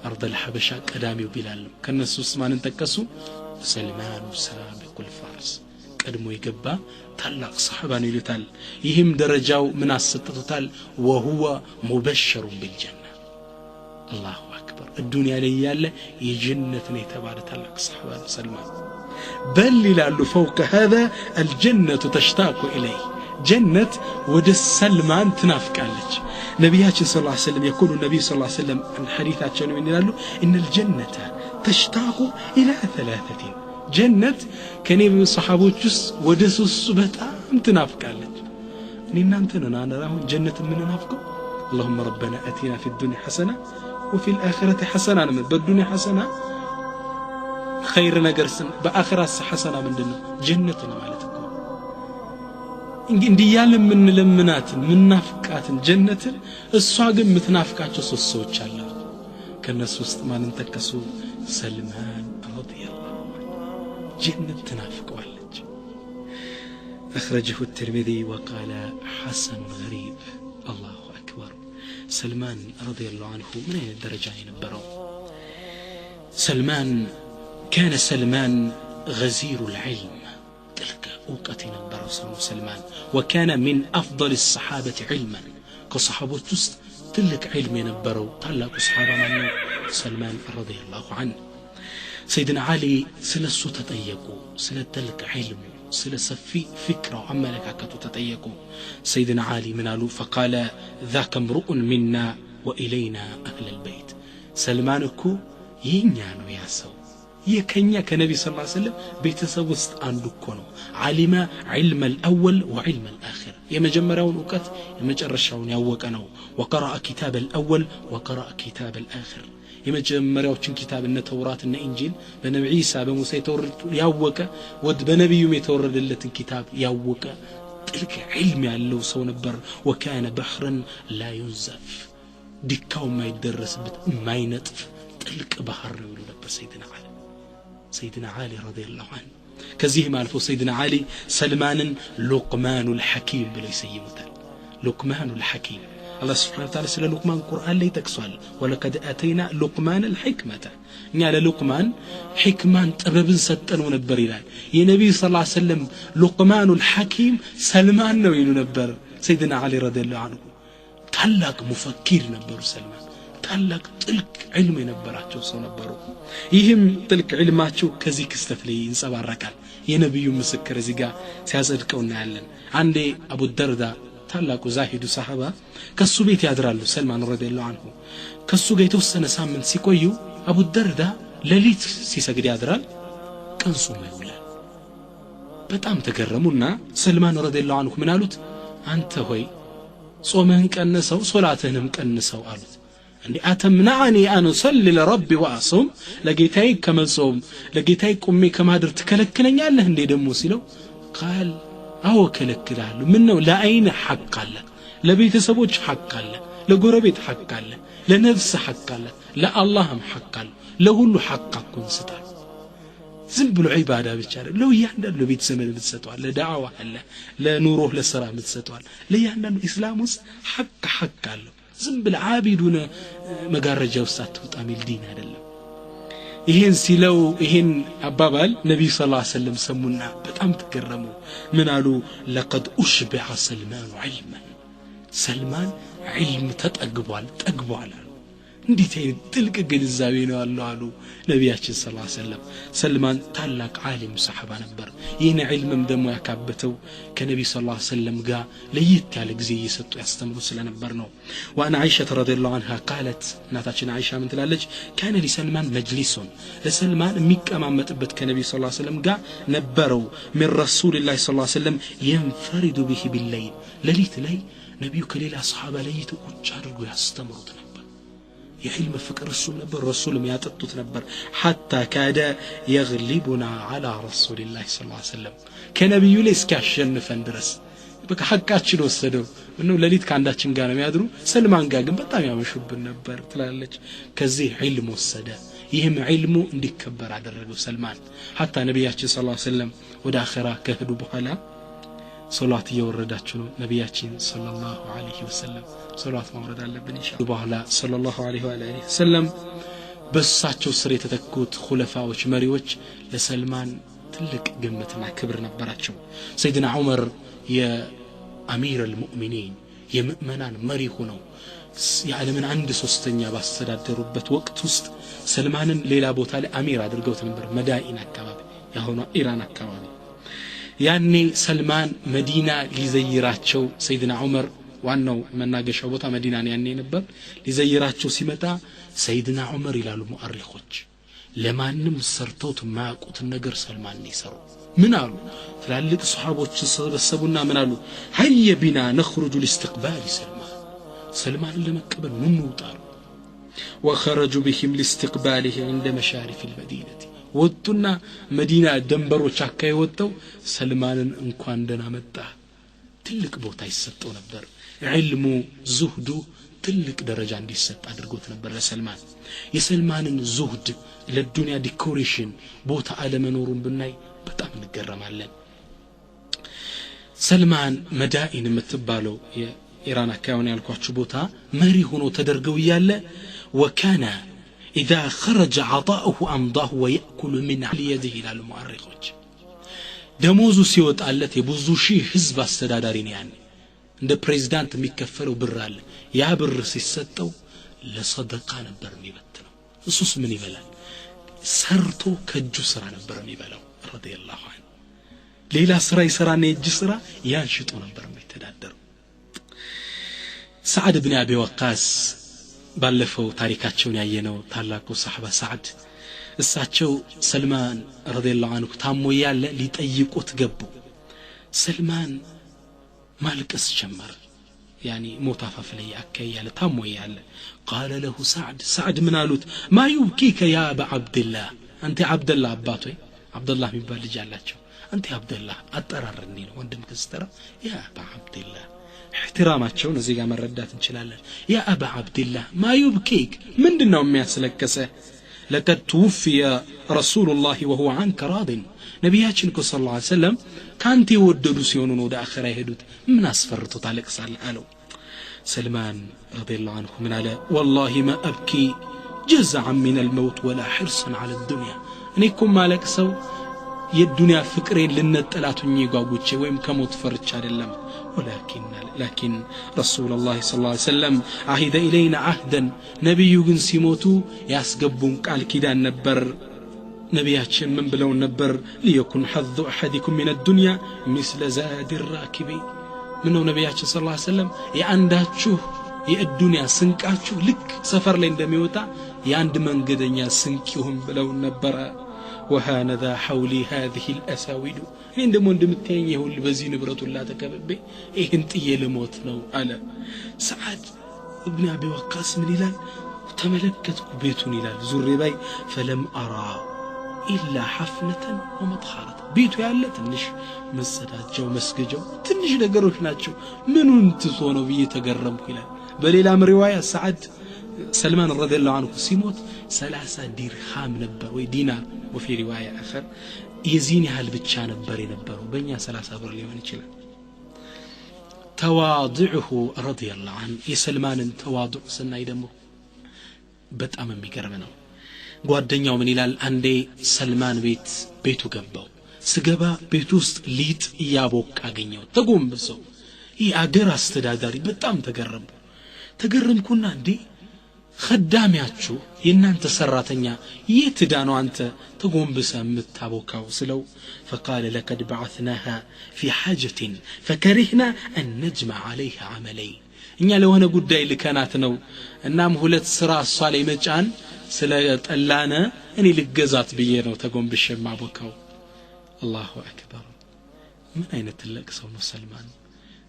[SPEAKER 1] አርض الحبشه ቀዳሚው بلال ነው ከነሱስ ማንን ተከሱ ሰልማን سابق الفارس ቀድሞ የገባ ታላቅ ሰሃባ ነው ይሉታል ይህም ደረጃው ምን አሰጥቶታል وهو مبشر بالجنه الله اكبر الدنيا ላይ ያለ የጀነት ነው የተባለ ታላቅ ሰሃባ ነው ሰልማን بل لالو فوق هذا الجنة تشتاق إليه جنة ود السلمان تنافقالج نبياتنا صلى الله عليه وسلم يقول النبي صلى الله عليه وسلم عن حديثات شنو من لالو إن الجنة تشتاق إلى ثلاثة جنة كان يبي الصحابة جس ود السبتام تنافقالج نينا أنتنا أنا راهم جنة من نافقه اللهم ربنا أتينا في الدنيا حسنة وفي الآخرة حسنة من بالدنيا حسنة خير نجرسن بآخرة حسنة من دنيا جنتنا مالتكم إن ديال من لمنات من نافقات جنة الصاقم متنافقات سوسوش الله كالناس ما ننتكسو سلمان رضي الله عنه جنة تنافق والج أخرجه الترمذي وقال حسن غريب الله أكبر سلمان رضي الله عنه من أين الدرجة ينبرو سلمان كان سلمان غزير العلم تلك أوقاتنا برسول سلمان وكان من أفضل الصحابة علما كصحابة تست تلك علم ينبروا تلك صحابة منه سلمان رضي الله عنه سيدنا علي سلسو تتأيقوا سلتلك علم سلسفي فكرة عما لك تتأيقوا سيدنا علي منالو فقال ذاك امرؤ منا وإلينا أهل البيت سلمانكو ينيانو ياسو የከኛ ከነብዩ ሰለላሁ ዐለይሂ ወሰለም ቤተሰብ ውስጥ አንዱ እኮ ነው ዓሊማ ዒልም الأول وعلم الآخر የመጀመሪያውን ዕውቀት የመጨረሻውን ያወቀ ነው وقرأ كتاب الأول وقرأ كتاب الآخر የመጀመሪያዎችን ኪታብ እነ ተውራት እና ኢንጂል በነብዩ ኢሳ በሙሳ የተወረዱ ያወቀ ወድ በነብዩም የተወረደለትን ኪታብ ያወቀ ጥልቅ ዒልም ያለው ሰው ነበር وكان بحرا لا ينزف ዲካው ማይደረስበት ማይነጥፍ ጥልቅ ባህር ነው ይሉ ነበር سيدنا علي رضي الله عنه كزيهم ألفو سيدنا علي سلمان لقمان الحكيم بلو يسيموتال لقمان الحكيم الله سبحانه وتعالى سلا لقمان القرآن لي تكسوال ولقد أتينا لقمان الحكمة نعلى لقمان حكمان تبابن ستنو نبر إلال يا نبي صلى الله عليه وسلم لقمان الحكيم سلمان نويلو نبر سيدنا علي رضي الله عنه تلاك مفكر نبر سلمان ታላቅ ጥልቅ ዒልም የነበራቸው ሰው ነበሩ ይህም ጥልቅ ዒልማቸው ከዚህ ክስተት ላይ ይንጸባረቃል የነብዩ ምስክር እዚህ ጋር ሲያጸድቀው እናያለን አንዴ አቡ ደርዳ ታላቁ ዛሂዱ ሰሃባ ከሱ ቤት ያድራሉ ሰልማን ረዲየላሁ ዐንሁ ከሱ ጋር የተወሰነ ሳምንት ሲቆዩ አቡ ደርዳ ሌሊት ሲሰግድ ያድራል ቀን ጾም ይውላል በጣም ተገረሙና ሰልማን ረዲየላሁ ዐንሁ ምን አሉት አንተ ሆይ ጾምህን ቀንሰው ሶላትህንም ቀንሰው አሉት እንዴ አተምናኒ አን ኡሰሊ ለረቢ ወአሱም ለጌታዬ ከመጾም ለጌታዬ ቆሜ ከማድር ተከለክለኛለህ እንዴ ደሞ ሲለው ቃል አዎ ከለክላለሁ ምን ነው ለአይን ሐቅ አለ ለቤተሰቦች ሐቅ አለ ለጎረቤት ሐቅ አለ ለነፍስ ሐቅ አለ ለአላህም ሐቅ አለ ለሁሉ ሐቅ አኩን ስጣል ዝም ብሎ ዒባዳ ብቻ አይደለም ለያንዳንዱ ለቤት ዘመን ልትሰጠዋል ለዳዕዋ አለ ለኑሮህ ለሥራ ልትሰጠዋል ለያንዳንዱ እስላም ውስጥ ሐቅ አለ ዝም ብለ ዓቢዱነ መጋረጃ ውስጥ አትወጣ ሚል ዲን አይደለም ይሄን ሲለው ይሄን አባባል ነብዩ ሰለላሁ ዐለይሂ ወሰለም ሰሙና በጣም ተገረሙ ምን አሉ لقد اشبع سلمان علما سلمان علم ተጠግቧል አሉ እንዴት ጥልቅ ግንዛቤ ነው ያለው አሉ ነብያችን ሰለላሁ ዐለይሂ ወሰለም ሰልማን ታላቅ ዓሊም ሰሃባ ነበር ይህን ዒልምም ደሞ ያካበተው ከነብዩ ሰለላሁ ዐለይሂ ወሰለም ጋር ለየት ያለ ጊዜ እየሰጡ ያስተምሩ ስለነበር ነው وانا عائشه رضي الله عنها قالت እናታችን አይሻ ምን ትላለች كان لسلمان مجلس ለሰልማን የሚቀማመጥበት ከነብዩ ሰለላሁ ዐለይሂ ወሰለም ጋር ነበረው من رسول الله صلى الله عليه وسلم ينفرد به بالليل ለሊት ላይ ነብዩ ከሌላ ሰሃባ ለይቶ ቁጭ አድርጎ ያስተምሩት ነበር የዕልም ፍቅር እሱ ነበር ረሱልም ያጠጡት ነበር حتى كاد يغلبنا على رسول الله صلى الله عليه وسلم ከነብዩ ላይ እስኪያሸንፈን ድረስ በቃ ሐቃችን ወሰደው ነው ለሊት ካንዳችን ጋር ነው የሚያድሩ ሰልማን ጋር ግን በጣም ያመሹብን ነበር ትላለች ከዚህ ዒልም ወሰደ ይህም ዒልሙ እንዲከበር አደረገው ሰልማን حتى ነብያችን ሰለላሁ ዐለይሂ ወሰለም ወደ አኺራ ከሄዱ በኋላ ሶላት እየወረዳችሁ ነው ነብያችን ሰለላሁ ዐለይሂ ወሰለም ሶላት ማውረድ አለብን ኢንሻአላህ በኋላ ሰለላሁ ዐለይሂ ወሰለም በሳቸው ስር የተተኩት ኹለፋዎች መሪዎች ለሰልማን ትልቅ ግምትና ክብር ነበራቸው ሰይድና ዑመር የአሚር አልሙእሚኒን የሙእመናን መሪ ሆነው የዓለምን 1/3 ባስተዳደሩበት ወቅት ውስጥ ሰልማንን ሌላ ቦታ ላይ አሚር አድርገውት ነበር መዳኢን አካባቢ ያሆነ ኢራን አካባቢ ያኔ ሰልማን መዲና ሊዘይራቸው ሰይድና ዑመር ዋናው መናገሻው ቦታ መዲና ያኔ ነበር ሊዘይራቸው ሲመጣ ሰይድና ዑመር ይላሉ ሙአሪኾች ለማንም ሰርተውት ማያውቁት ነገር ሰልማን ይሰሩ ምን አሉ ትላልቅ ሱሐቦች ሰበሰቡና ምን አሉ ሀየ ቢና نخرج لاستقبال سلمان ለመቀበል ምን እንውጣሉ وخرجوا بهم لاستقباله عند مشارف المدينه ወጡና መዲና ደንበሮች አካይ ወጣው ሰልማንን እንኳን ደና መጣ ትልቅ ቦታ ይሰጠው ነበር ዒልሙ ዙህዱ ትልቅ ደረጃ እንዲሰጥ አድርጎት ነበር ለሰልማን የሰልማንን ዙህድ ለዱንያ ዲኮሬሽን ቦታ አለመኖሩን ብናይ በጣም እንገረማለን ሰልማን መዳኢን የምትባለው የኢራን አካባቢ ያልኳችሁ ቦታ መሪ ሆኖ ተደርገው ይያለ ወካና إذا خرج عطاؤه أمضاه ويأكل من يده إلى المؤرخوች ደሞዙ ሲወጣለት የብዙ ሺህ ህዝብ አስተዳዳሪ ነው ያኔ እንደ ፕሬዝዳንት የሚከፈለው ብር አለ ያ ብር ሲሰጠው ለሰደቃ ነበር የሚበትነው እሱስ ምን ይበላል ሰርቶ ከጁ ስራ ነበር የሚበላው ረዲየላሁ ዐንሁ ሌላ ስራ ይሰራና የእጅ ስራ ያን ሽጦ ነበር የሚተዳደረው ሰዓድ ኢብኑ አቢ ወቃስ ባለፈው ታሪካቸውን ያየነው ታላቁ ሰሃባ ሰዓድ እሳቸው ሰልማን ረዲየላሁ ዐንሁ ታሞ ያለ ሊጠይቁት ገቡ ሰልማን ማልቀስ ጀመረ يعني موت فلي أكي على تامو ياله قال له سعد من قالوت ما يبكيك يا أبا عبد الله أنت عبد الله عباتوي عبد الله من بالي جالاتشو أنت عبد الله أتررني وندم كسترا يا أبا عبد الله احتراماتشو نزيغا من ردات انشلال يا أبا عبد الله ما يبكيك من دنهم ياسلك كسه لقد توفي رسول الله وهو عنك راض نبياتنا صلى الله عليه وسلم كانت يوددوا سيونون ودا آخر يهدوت من أسفرتوا تعلق سألوا سلمان رضي الله عنه من على والله ما أبكي جزعا من الموت ولا حرصا على الدنيا أنيكم مالك سو يدنيا فكرين لنتلاتني قاوتشي ويم كموت فرتش على اللم لكن رسول الله صلى الله عليه وسلم عهد إلينا عهدا نبي يغن سيموتو ياسقبون قال كده نبر نبياتشن من بلو نبر ليكن حظ أحدكم من الدنيا مثل زاد الراكبي منه نبياتشن صلى الله عليه وسلم يعنداتشو الدنيا سنكاتشو لك سفر لين دميوتا يعند من قدنيا سنكيهم بلو نبر وهانذا حولي هذه الأساويد عندما اندمتين يهول بزي نبرة الله تكببي انت يلموتنا على سعد ابن أبي وقاص من إلال وتملكت بيتون إلال زوري باي فلم أرى إلا حفنة ومطخرة بيتو يالا تنش مسدات جو مسك جو تنش نقروش ناتشو منو انتصونو بيه تقرمكو إلال بل إلى رواية سعد سلمان رضي الله عنه سيموت 3 درهم نبر ودينار وفي رواية آخر يزيني هالبتشا نبري نبرو بنيا 3 بر ليون يشيل تواضعه رضي الله عنه يسلمان تواضع سناي دمو በጣም የሚገርም ነው ጓደኛው ምን ይላል አንዴ ሰልማን ቤቱ ገባው ስገባ ቤት ውስጥ ሊጥ ያቦካ አገኘው ተጎንብሰው ይህ አገር አስተዳዳሪ በጣም ተገረምኩና እንዴ خدامያችሁ የናንተ ሰራተኛ የትዳነው አንተ ተጎንብሰ የምታቦካው ስለው فقال لقد بعثناها في حاجة فكرهنا أن نجمع عليها عملين እኛ ለሆነ ጉዳይ ልከናት ነው እናም ሁለት ስራ እሷ ላይ መጫን ስለጠላነ እኔ ልገዛት ብዬ ነው ተጎንብሼ ማቦካው አላሁ አክበር ምን አይነት ትልቅ ሰው ነው ሰልማን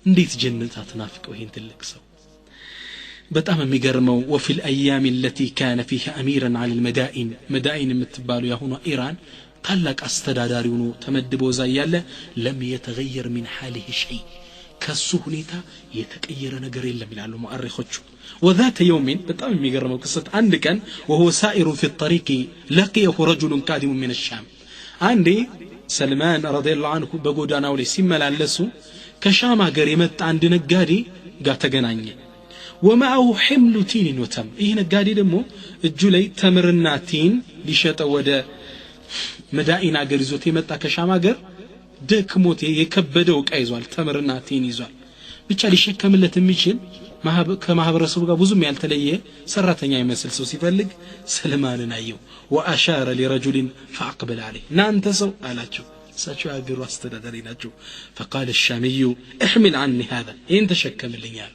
[SPEAKER 1] እንዴት ጀነት አትናፍቀው ይሄን ትልቅ ሰው በጣም የሚገርመው وفي الايام التي كان فيها اميرا على المدائن የምትባሉ ያሁኑ ኢራን ታላቅ አስተዳዳሪው ነው ተመድቦ ዛያለ لم يتغير من حاله شيء ከሱ ሁኔታ የተቀየረ ነገር የለም ይላሉ ሙአሪኾቹ وذات يوم በጣም የሚገርመው ክስተት አንድ ቀን وهو سائر في الطريق لقيه رجل قادم من الشام አንዴ ሰልማን رضي الله عنه በጎዳናው ላይ ሲመላለሱ ከሻም ሀገር የመጣ አንድ ነጋዴ ጋር ተገናኘ ومعه حمل تين وتم ይሄ ነጋዴ ደግሞ እጁ ላይ ተምርና ቲን ሊሸጠው ወደ መዳኢን ሀገር ይዞት የመጣ ከሻም ሀገር ደክሞት የከበደው ዕቃ ይዟል ተምርና ቲን ይዟል ብቻ ሊሸከምለት የሚችል ከማህበረሰቡ ጋር ብዙም ያልተለየ ሰራተኛ ይመስል ሰው ሲፈልግ ሰልማንን አየው واشار لرجل فاقبل عليه نانተ ሰው አላቸው እሳቸው ሀገሩ አስተዳዳሪ ናቸው فقال الشامي احمل عني هذا انت ተሸከምልኛል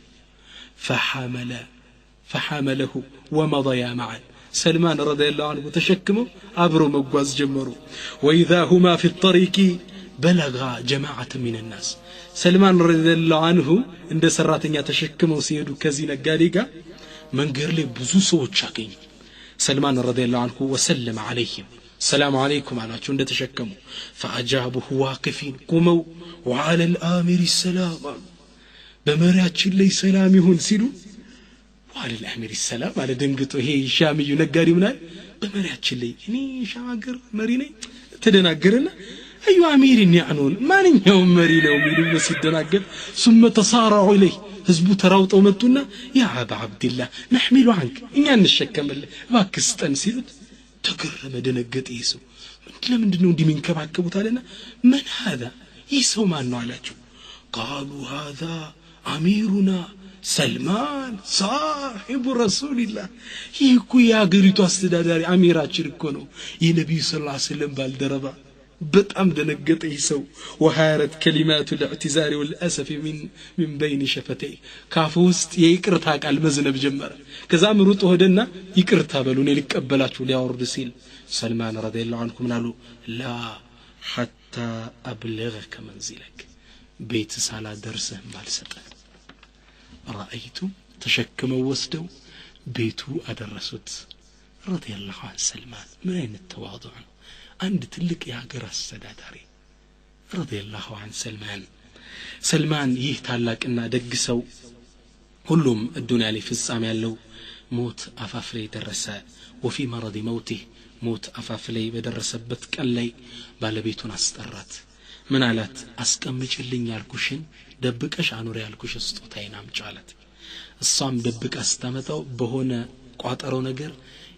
[SPEAKER 1] فحمله ومضى معا سلمان رضي الله عنه تشكمه عبروا مغواز جمروا واذا هما في الطريق بلغ جماعه من الناس سلمان رضي الله عنه عند سراتኛ ተሸክመው ሲሄዱ ከዚህ ነጋዴ ጋር መንገር ላይ ብዙ ሰዎች አገኙ سلمان رضي الله عنه وسلم عليهم السلام عليكم አላቸው እንደ ተሸከሙ فاجابه واقفين قوموا وعلى الامر السلام በመሪያችን ላይ ሰላም ይሁን ሲሉ وعلى الامر السلام على ደንግጦ ይሄ ሻሚዩ ነጋዴ ምናል በመሪያችን ላይ እኔ ሻገር መሪ ነኝ ተደናገረና ايو امير يعنون ማንኛው መሪ ነው የሚሉ ሲደናገር ثم تصارعوا اليه ህዝቡ ተራውጠው መጡና يا ابا عبد الله نحمل عنك እኛ እንሸከምልህ ባክስጠን ሲሉት ተገረመ ደነገጠ ይሰው ለምንድነው እንዲመንከባከቡት አለና من هذا ይሰው ማን ነው አላቸው قالوا هذا اميرنا سلمان صاحب رسول الله يكو يا غريتو استداداري اميراችን እኮ ነው የነብዩ ሰለላሁ ዐለይሂ ወሰለም ባልደረባ በጣም ደነገጠ ይሰው وحارت كلمات الاعتذار والاسف من بين شفتيه ካፉ ውስጥ የይቅርታ ቃል መዝነብ ጀመረ ከዛም ሩጦ ሄደና ይቅርታ በሉኝ ሊቀበላችሁ ሊያወርድ ሲል ሰልማን ረዲየላሁ ዐንሁ ምናሉ ላ حتى ابلغك منزلك ቤት ሳላደርስህ ማልሰጠ رايت ተሸክመው ወስደው ቤቱ አደረሱት ረዲየላሁ ዐን ሰልማን ምን አይነት ተዋضع ነው عند تلك يا ሀገር አስተዳዳሪ ረዲየላሁ ዐን ሰልማን ይህ ታላቅና ደግ ሰው ሁሉም الدنيا ላይ ፍጻሜ ያለው ሞት አፋፍ ላይ ደረሰ وفي مرض موته ሞት አፋፍ ላይ በደረሰበት ቀን ላይ ባለቤቱን አስጠራት ምን አላት አስቀምጪልኝ ያልኩሽን ደብቀሽ አኑሪ ያልኩሽ ስጦታዬን አምጪ አላት እሷም ደብቃ አስተመጣው በሆነ ቋጠሮ ነገር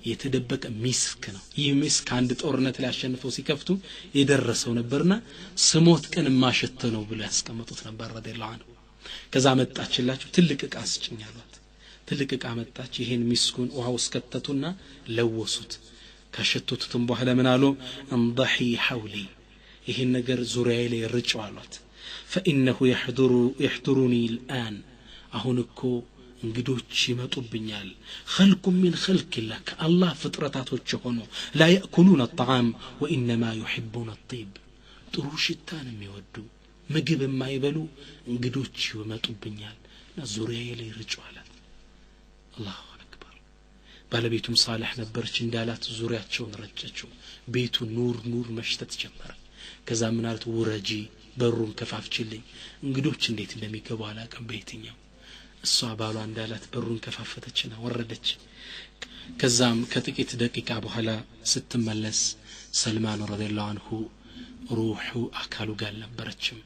[SPEAKER 1] የተደበቀ ሚስክ ነው ይህ ሚስክ አንድ ጦርነት ላይ አሸንፈው ሲከፍቱ የደረሰው ነበርና ስሞት ቀን ማሸተ ነው ብሎ ያስቀመጡት ነበር ረዲየላሁ ዐንሁ ከዛ መጣችላችሁ ትልቅ ዕቃ አስጭኛሏት ትልቅ ዕቃ መጣች ይሄን ሚስኩን ውሃው እስከተቱና ለወሱት ካሸቱትም በኋላ ምን አሉ እንضحي حولي ይሄን ነገር ዙሪያዬ ላይ ርጭው አሏት فانه يحضرني الان አሁን እኮ እንግዶች ይመጡብኛል خلق من خلق الله الله ፍጥረታቶች ሆኖ لا ياكلون الطعام وانما يحبون الطيب ጥሩ ሽታን የሚወዱ ምግብ የማይበሉ እንግዶች ይመጡብኛል ዙሪያዬ ላይ ርጭው አላት አላሁ አክበር ባለቤቱም صالح ነበርች እንዳላት ዙሪያቸውን ረጨችው ቤቱ ኑር መሽተት ጀመረ ከዛ ምን አልቱ ወረጂ በሩን ከፋፍችልኝ እንግዶች እንዴት እንደሚገቡ አላቀም በየትኛው እሷ ባሏ እንዳላት በሩን ከፋፈተችና ወረደች ከዛም ከጥቂት ደቂቃ በኋላ ስትመለስ ሰልማን ረዲየላሁ ዐንሁ ሩሑ አካሉ ጋር ነበረችም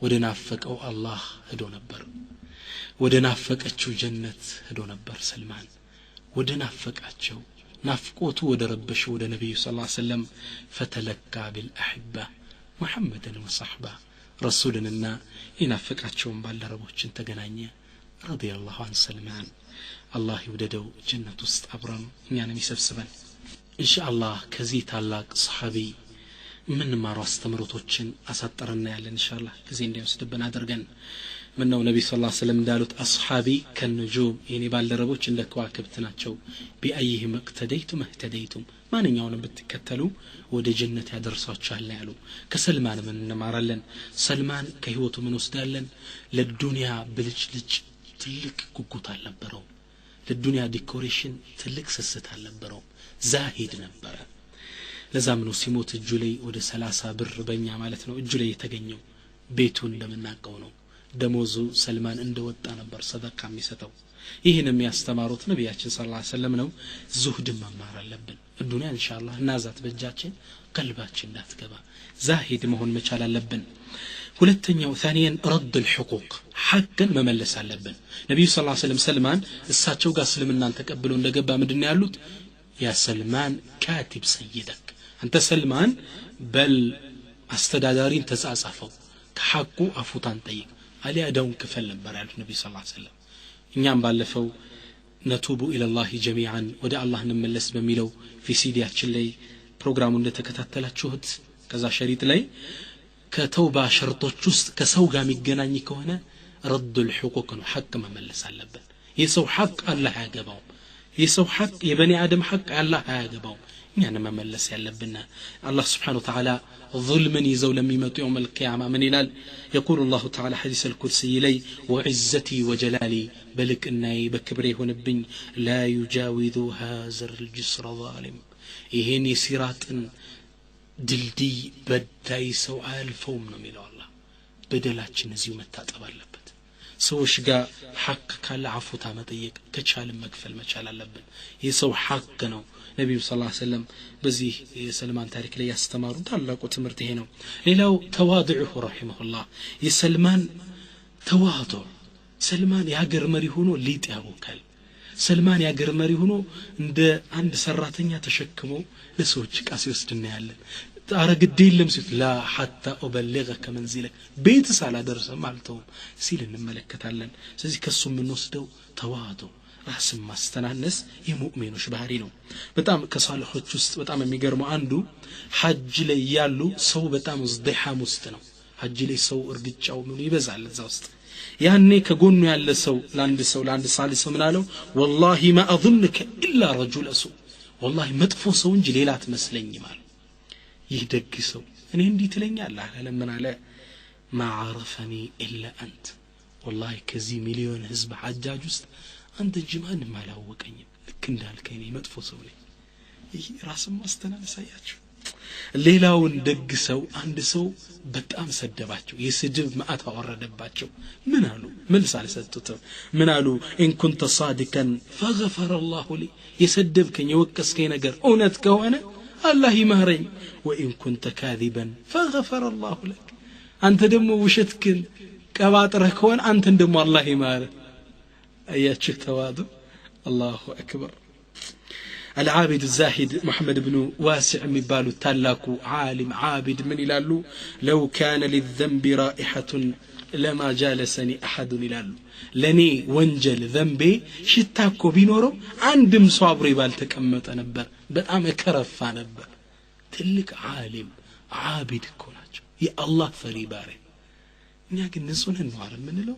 [SPEAKER 1] ወደ ናፈቀው አላህ ሄዶ ነበር ወደ ናፈቀችው ጀነት ሄዶ ነበር ሰልማን ወደ ናፈቃቸው ናፍቆቱ ወደ ረበሸው ወደ ነብዩ ሰለላሁ ዐለይሂ ወሰለም فتلقى بالاحبه محمدን وصحبه ረሱልንና ይናፈቃቸውን ባልደረቦችን ተገናኘ ረዲየላሁ ዐን ሰልማን አላህ ይወደደው ጀነት ውስጥ አብረን እኛንም ይሰብስበን ኢንሻአላህ ከዚህ ታላቅ ሱሐቢ ምን ማሩ አስተምሮቶችን አሳጠረና ያለን ኢንሻአላህ ጊዜ እንዲወስድብን አድርገን ምን ነው ነብዩ ሰለላሁ ዐለይሂ ወሰለም እንዳሉት አስሐቢ ከነጁም የኔ ባልደረቦች እንደ ከዋክብት ናቸው ቢአይህ መቅተደይቱ መህተደይቱም ማንኛውንም ብትከተሉ ወደ ጀነት ያደርሳችኋል ያሉ ከሰልማን ምን እንማራለን ሰልማን ከህይወቱ ምን ወስዳለን ለዱንያ ብልጭልጭ ትልቅ ጉጉት አልነበረው ለዱንያ ዲኮሬሽን ትልቅ ስስት አልነበረው ዛሂድ ነበር ለዛም ነው ሲሞት እጁ ላይ ወደ 30 ብር በእኛ ማለት ነው እጁ ላይ የተገኘው ቤቱን እንደምናቀው ነው ደሞዙ ሰልማን እንደወጣ ነበር ሰደቃ የሚሰጠው ይሄን የሚያስተማሩት ነብያችን ሰለላሁ ዐለይሂ ወሰለም ነው ዙህድ መማር አለብን ዱንያ ኢንሻአላህ ናዛት በእጃችን ቀልባችን እንዳትገባ ዛሂድ መሆን መቻል አለብን ሁለተኛው ثانيا رد الحقوق حقን መመለስ አለብን ነብዩ ሰለላሁ ዐለይሂ ወሰለም ሰልማን እሳቸው ጋር እስልምናን ተቀብለው እንደገባ ምንድነው ያሉት ያ ሰልማን ካቲብ ሰይደክ አንተ ሰልማን በል አስተዳዳሪን ተጻጻፈው ከሐቁ አፉታን ጠይቅ አሊያ ዳውን ክፈል ነበር ያሉት ነብዩ ሰለላሁ ዐለይሂ ወሰለም እኛም ባለፈው ነቱቡ ኢላላህ ጀሚዓን ወደ አላህ እንመለስ በሚለው ፊሲዲያችን ላይ ፕሮግራሙ እንደተከታተላችሁት ከዛ ሸሪጥ ላይ ከተውባ ሸርጦች ውስጥ ከሰው ጋር የሚገናኝ ከሆነ ረዱል ሑቁቅ ነው ሐቅ መመለስ አለበት የሰው ሐቅ አላህ ያገባው የሰው ሐቅ የበኒ አደም ሐቅ አላህ ያገባው እኛን መመለስ ያለብና አላህ Subhanahu Wa Ta'ala ظلمن يزو لم يمطوا يوم القيامه من يلال يقول الله تعالى حديث القدسي لي وعزتي وجلالي بلك اني بكبري هونبኝ لا يجاوز هذا الجسر ظالم ይሄን ሲራጥን ድልድይ በዳይ ሰው አልፈውም ነው የሚለው አላህ በደላችን እዚሁ መታጠብ አለበት ሰዎች ጋር ሐቅ ካለ አፉታ መጠየቅ ከቻለ መክፈል መቻል አለብን የሰው ሐቅ ነው ነብዩ ሰለላሁ ዐለይሂ ወሰለም በዚህ የሰልማን ታሪክ ላይ ያስተማሩ ታላቁ ትምህርት ይሄ ነው ሌላው ተዋዱዑ ረሂመሁላህ የሰልማን ተዋዱ ሰልማን የሀገር መሪ ሆኖ ሊጥ ያቦካል ሰልማን የሀገር መሪ ሆኖ እንደ አንድ ሰራተኛ ተሸክሞ ለሰዎች ቃስ ይወስድና ያለን አረግዴ የለም ሲል ላ حتى ابلغك منزلك ቤት ሳላደርሰም አልተውም ሲል እንመለከታለን ስለዚህ ከሱ ምን ወስደው ተዋዱ ራስን ማስተናነስ የሙእሚኖች ባህሪ ነው በጣም ከሷልሖች ውስጥ በጣም የሚገርመው አንዱ ሐጅ ላይ ያሉ ሰው በጣም ዝድሃም ውስጥ ነው ሐጅ ላይ ሰው እርግጫው ምን ይበዛል እዛ ውስጥ ያኔ ከጎኑ ያለ ሰው ለአንድ ሳልስ ምን አለው والله ما اظنك الا رجل سوء والله መጥፎ ሰው እንጂ ሌላ አትመስለኝም አለ ይህ ደግ ሰው እኔ እንዲህ ትለኛለህ አለ ምን አለ ما عرفني الا انت والله ከዚህ ሚሊዮን ህዝብ ሐጃጅ ውስጥ አንተ እንጂ ማንም አላወቀኝም ልክ እንዳልከኝ መጥፎ ሰው ነኝ ይህ ራስን ማስተናነስ ያያችሁ ሌላውን ደግ ሰው አንድ ሰው በጣም ሰደባቸው የስድብ ማአት አወረደባቸው ምን አሉ መልስ አልሰጡትም ምን አሉ ان كنت صادقا فغفر الله لي የሰደብከኝ የወቀስከኝ ነገር እውነት ከሆነ አላህ ይማረኝ وان كنت كاذبا فغفر الله لك አንተ ደግሞ ውሸትክን ቀባጥረህ ከሆነ አንተን ደግሞ አላህ ይማረ አያችሁ ተዋዱ الله اكبر العابد الزاهد محمد بن واسع مبالو تالاكو عالم عابد من يلالو لو كان للذنب رائحة لما جالسني أحد يلالو لني وانجل ذنبي شتاكو بينورو عندم صابري بالتكمت نبر بقام كرفا نبر تلك عالم عابد كوناجو يا الله فري باري نياك نسون النوار من لو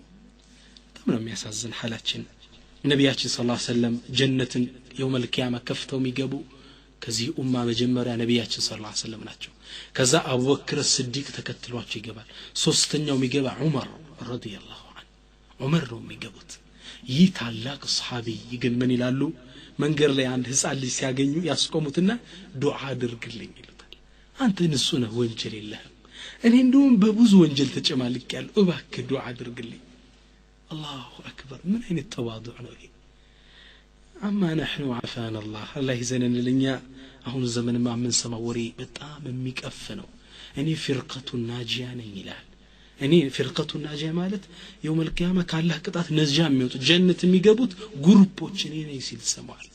[SPEAKER 1] تمام يسازن حالاتين ነብያችን ሰለላሁ ዐለይሂ ወሰለም ጀነትን የውመል ቂያማ ከፍተው የሚገቡ ከዚህ ኡማ መጀመሪያ ነብያችን ሰለላሁ ዐለይሂ ወሰለም ናቸው ከዛ አቡበክር ሲዲቅ ተከትሏቸው ይገባል ሶስተኛው የሚገባ ዑመር ረዲየላሁ ዐንሁ ዑመር ነው የሚገቡት ይህ ታላቅ ሱሐቢ ግን ምን ይላሉ መንገር ላይ አንድ ህፃን ልጅ ሲያገኙ ያስቆሙትና ዱዓ አድርግልኝ ይሉታል አንተ ንጹህ ነህ ወንጀል የለህም እኔ እንደውም በብዙ ወንጀል ተጨማልቄያለሁ እባክህ ዱዓ አድርግልኝ الله أكبر من أين التواضع نوي أما نحن عفانا الله يزنن لنا أهون الزمن ما من سموري بتام ميكفنو أني فرقة الناجية نيلال أني فرقة الناجية مالت يوم القيامة كان له قطعة نجام ميوت جنة ميقبوت غروبوتش نينا يسيل سموال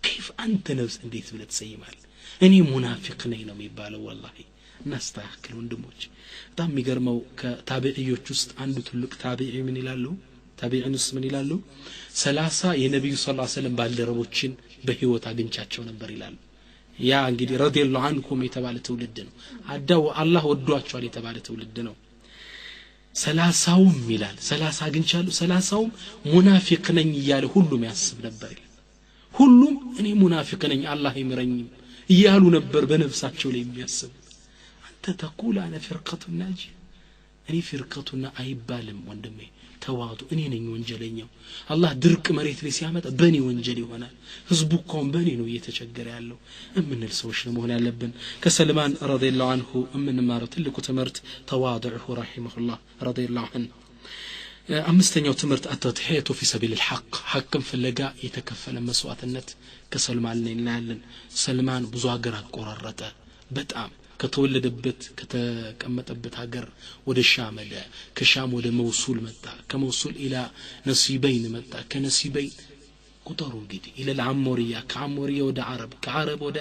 [SPEAKER 1] كيف أنت نفس أنديت بلد سيمال أني منافق نينا ميبالو والله نستحقل وندموج بتام ميقرمو كتابعيوች ውስጥ አንዱ ትልቅ ታቢዒ ምን ይላሉ ታቢዒንስ ምን ይላሉ 30 የነብዩ ሰለላሁ ዐለይሂ ወሰለም ባልደረቦችን በህይወት አግኝቻቸው ነበር ይላሉ ያ እንግዲህ ረዲየላሁ ዐንኩም የተባለ ትውልድ ነው አዳው አላህ ወዷቸዋል የተባለ ትውልድ ነው 30ውም ይላል 30 አግኝቻለሁ 30ውም ሙናፊቅ ነኝ እያለ ሁሉም ያስብ ነበር ሁሉም እኔ ሙናፊቅ ነኝ አላህ ይምረኝም እያሉ ነበር በነፍሳቸው ላይ የሚያስብ تقول أنا فرقة الناجية أني فرقتنا أيبالم وندمي تواضع أني وانجلينيو الله درك مريت لي سيامات بني وانجلي وانا حزبكم بني نو يتشجر يالله أمن السوش نمونا لبن كسلمان رضي الله عنه أمن مارت لكو تمرت تواضعه رحمه الله رضي الله عنه أمستنيو تمرت التضحية في سبيل الحق حقا في اللقاء يتكفل مسوات النت كسلمان لين سلمان بزواقرا قرارته بتأم ከተወለደበት ከተቀመጠበት ሀገር ወደ ሻም ሄደ ከሻም ወደ መውሱል መጣ ከመውሱል ኢላ ነሲበይን መጣ ከነሲበይን ቁጥሩ እንግዲህ ኢላ العمورية ከአሞሪያ ወደ አረብ ከአረብ ወደ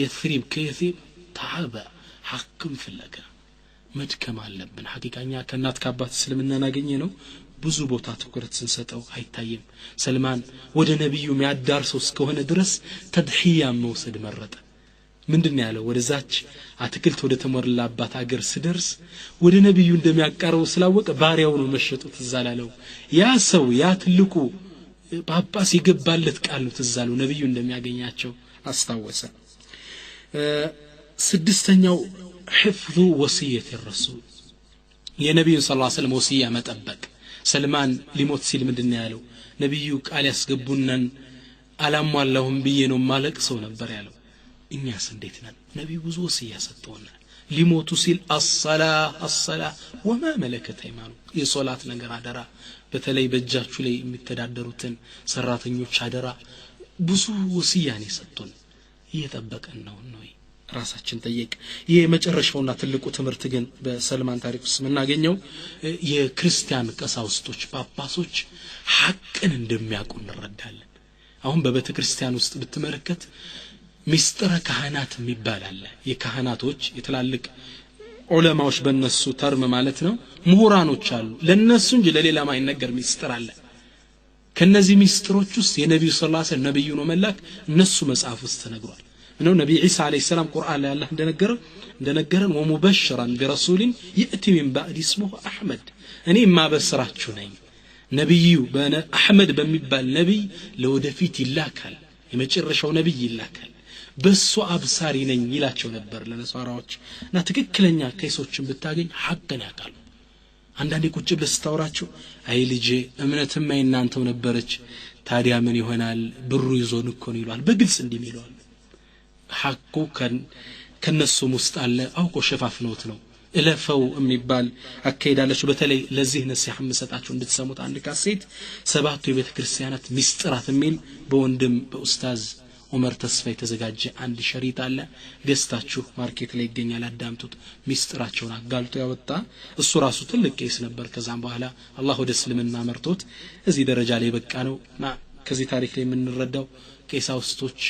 [SPEAKER 1] የትሪብ ከየትሪብ ተዓበ ሐቅም ፍለጋ መድከም አለብን ሐቂቃኛ ከናት ከአባት እስልምና ናገኘ ነው ብዙ ቦታ ትኩረት ስንሰጠው አይታይም ሰልማን ወደ ነብዩ የሚያዳርሰው እስከሆነ ድረስ ተድሂያ መውሰድ መረጠ ምንድነው ያለው ወደዛች አትክልት ወደ ተሞላባት ሀገር ሲደርስ ወደ ነብዩ እንደሚያቀርበው ስላወቀ ባሪያው ነው መሸጡት ተዛላለው ያ ሰው ያ ትልቁ ጳጳስ ይገባለት ቃል ተዛለው ነብዩ እንደሚያገኛቸው አስታወሰ ስድስተኛው حفظ وصيه الرسول የነብዩ ሰለላሁ ዐለይሂ ወሰለም ወሲያ መጠበቅ ሰልማን ሊሞት ሲል ምንድነው ያለው ነብዩ ቃል ያስገቡናን አላሟላሁም ብዬ ነው ማለቅሰው ነበር ያለው እኛስ እንዴት ነን ነብዩ ብዙ ወሲያ ሰጥተውናል ሊሞቱ ሲል الصلاه وما ملكت ايمانكم የሶላት ነገር አደራ በተለይ በእጃችሁ ላይ የሚተዳደሩትን ሰራተኞች አደራ ብዙ ወሲያ ነው ሰጥቶን እየተጠበቀን ነው ራሳችን ጠይቅ የመጨረሻውና ትልቁ ትምህርት ግን በሰልማን ታሪክ ውስጥ የምናገኘው የክርስቲያን ቀሳውስቶች ጳጳሶች ሐቅን እንደሚያውቁ እንረዳለን አሁን በቤተ ክርስቲያን ውስጥ ብትመለከት ሚስጥረ ካህናት የሚባል አለ የካህናቶች የተላልቅ ዑለማዎች በእነሱ ተርም ማለት ነው ምሁራኖች አሉ ለነሱ እንጂ ለሌላ ማይነገር ሚስጥር አለ ከነዚህ ሚስጥሮች ውስጥ የነብዩ ሰለላሁ ዐለይሂ ወሰለም ነብዩ ነው መላክ እነሱ መጽሐፍ ውስጥ ተነግሯል ነው ነብዩ ኢሳ አለይሂ ሰላም ቁርአን ላይ አላህ እንደነገረን ወሙበሽራን ቢረሱሊን ይእቲ ሚን ባዕድ እስሙሁ አህመድ እኔ ማበስራችሁ ነኝ ነብዩ አህመድ በሚባል ነብይ ለወደፊት ይላካል የመጨረሻው ነብይ ይላካል በሱ አብሳሪ ነኝ ይላቸው ነበር ለነሳራዎች እና ትክክለኛ ከይሶችን ብታገኝ ሐቅን ያቃሉ አንዳንዴ ቁጭ ብለህ ስታወራቸው አይ ልጄ እምነትም አይናንተው ነበረች ታዲያ ምን ይሆናል ብሩ ይዞን እኮ ነው ይሏል በግልጽ እንደሚሏል ሐቁ ከነሱ ውስጥ አለ አውቆ ሸፋፍነውት ነው እለፈው የሚባል አከይዳለች በተለይ ለዚህ ነሲሐ መሰጣችሁ እንድትሰሙት አንድ ካሴት ሰባቱ የቤተክርስቲያናት ሚስጥራት የሚል በወንድም በኡስታዝ ዑመር ተስፋ የተዘጋጀ አንድ ሸሪጥ አለ ገስታችሁ ማርኬት ላይ ይገኛል አዳምጡት ሚስጥራቸውን አጋልጦ ያወጣ እሱ ራሱ ትልቅ ቄስ ነበር ከዛም በኋላ አላህ ወደ እስልምና መርቶት እዚህ ደረጃ ላይ በቃ ነውና ከዚህ ታሪክ ላይ የምንረዳው ቄሳውስቶች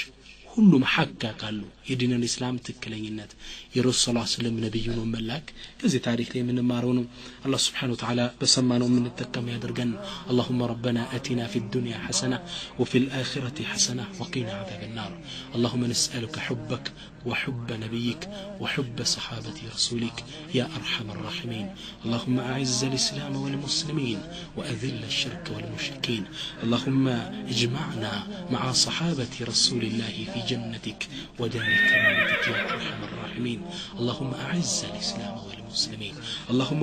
[SPEAKER 1] ሁሉም ሐቅ ያቃሉ የዲኑን እስላም ትክክለኝነት የረሱል ሰለላሁ ነብዩ ነው መላክ ከዚህ ታሪክ ላይ የምንማረው ነው አላህ Subhanahu Wa Ta'ala በሰማነው የምንጠቀም ያድርገን اللهم ربنا آتنا في الدنيا حسنة وفي الآخرة حسنة وقنا عذاب النار اللهم نسألك حبك وحب نبيك وحب صحابة رسولك يا أرحم الراحمين اللهم أعز الإسلام والمسلمين وأذل الشرك والمشركين اللهم اجمعنا مع صحابة رسول الله في جنتك ودار كرامتك يا أرحم الراحمين اللهم أعز الإسلام والمسلمين اللهم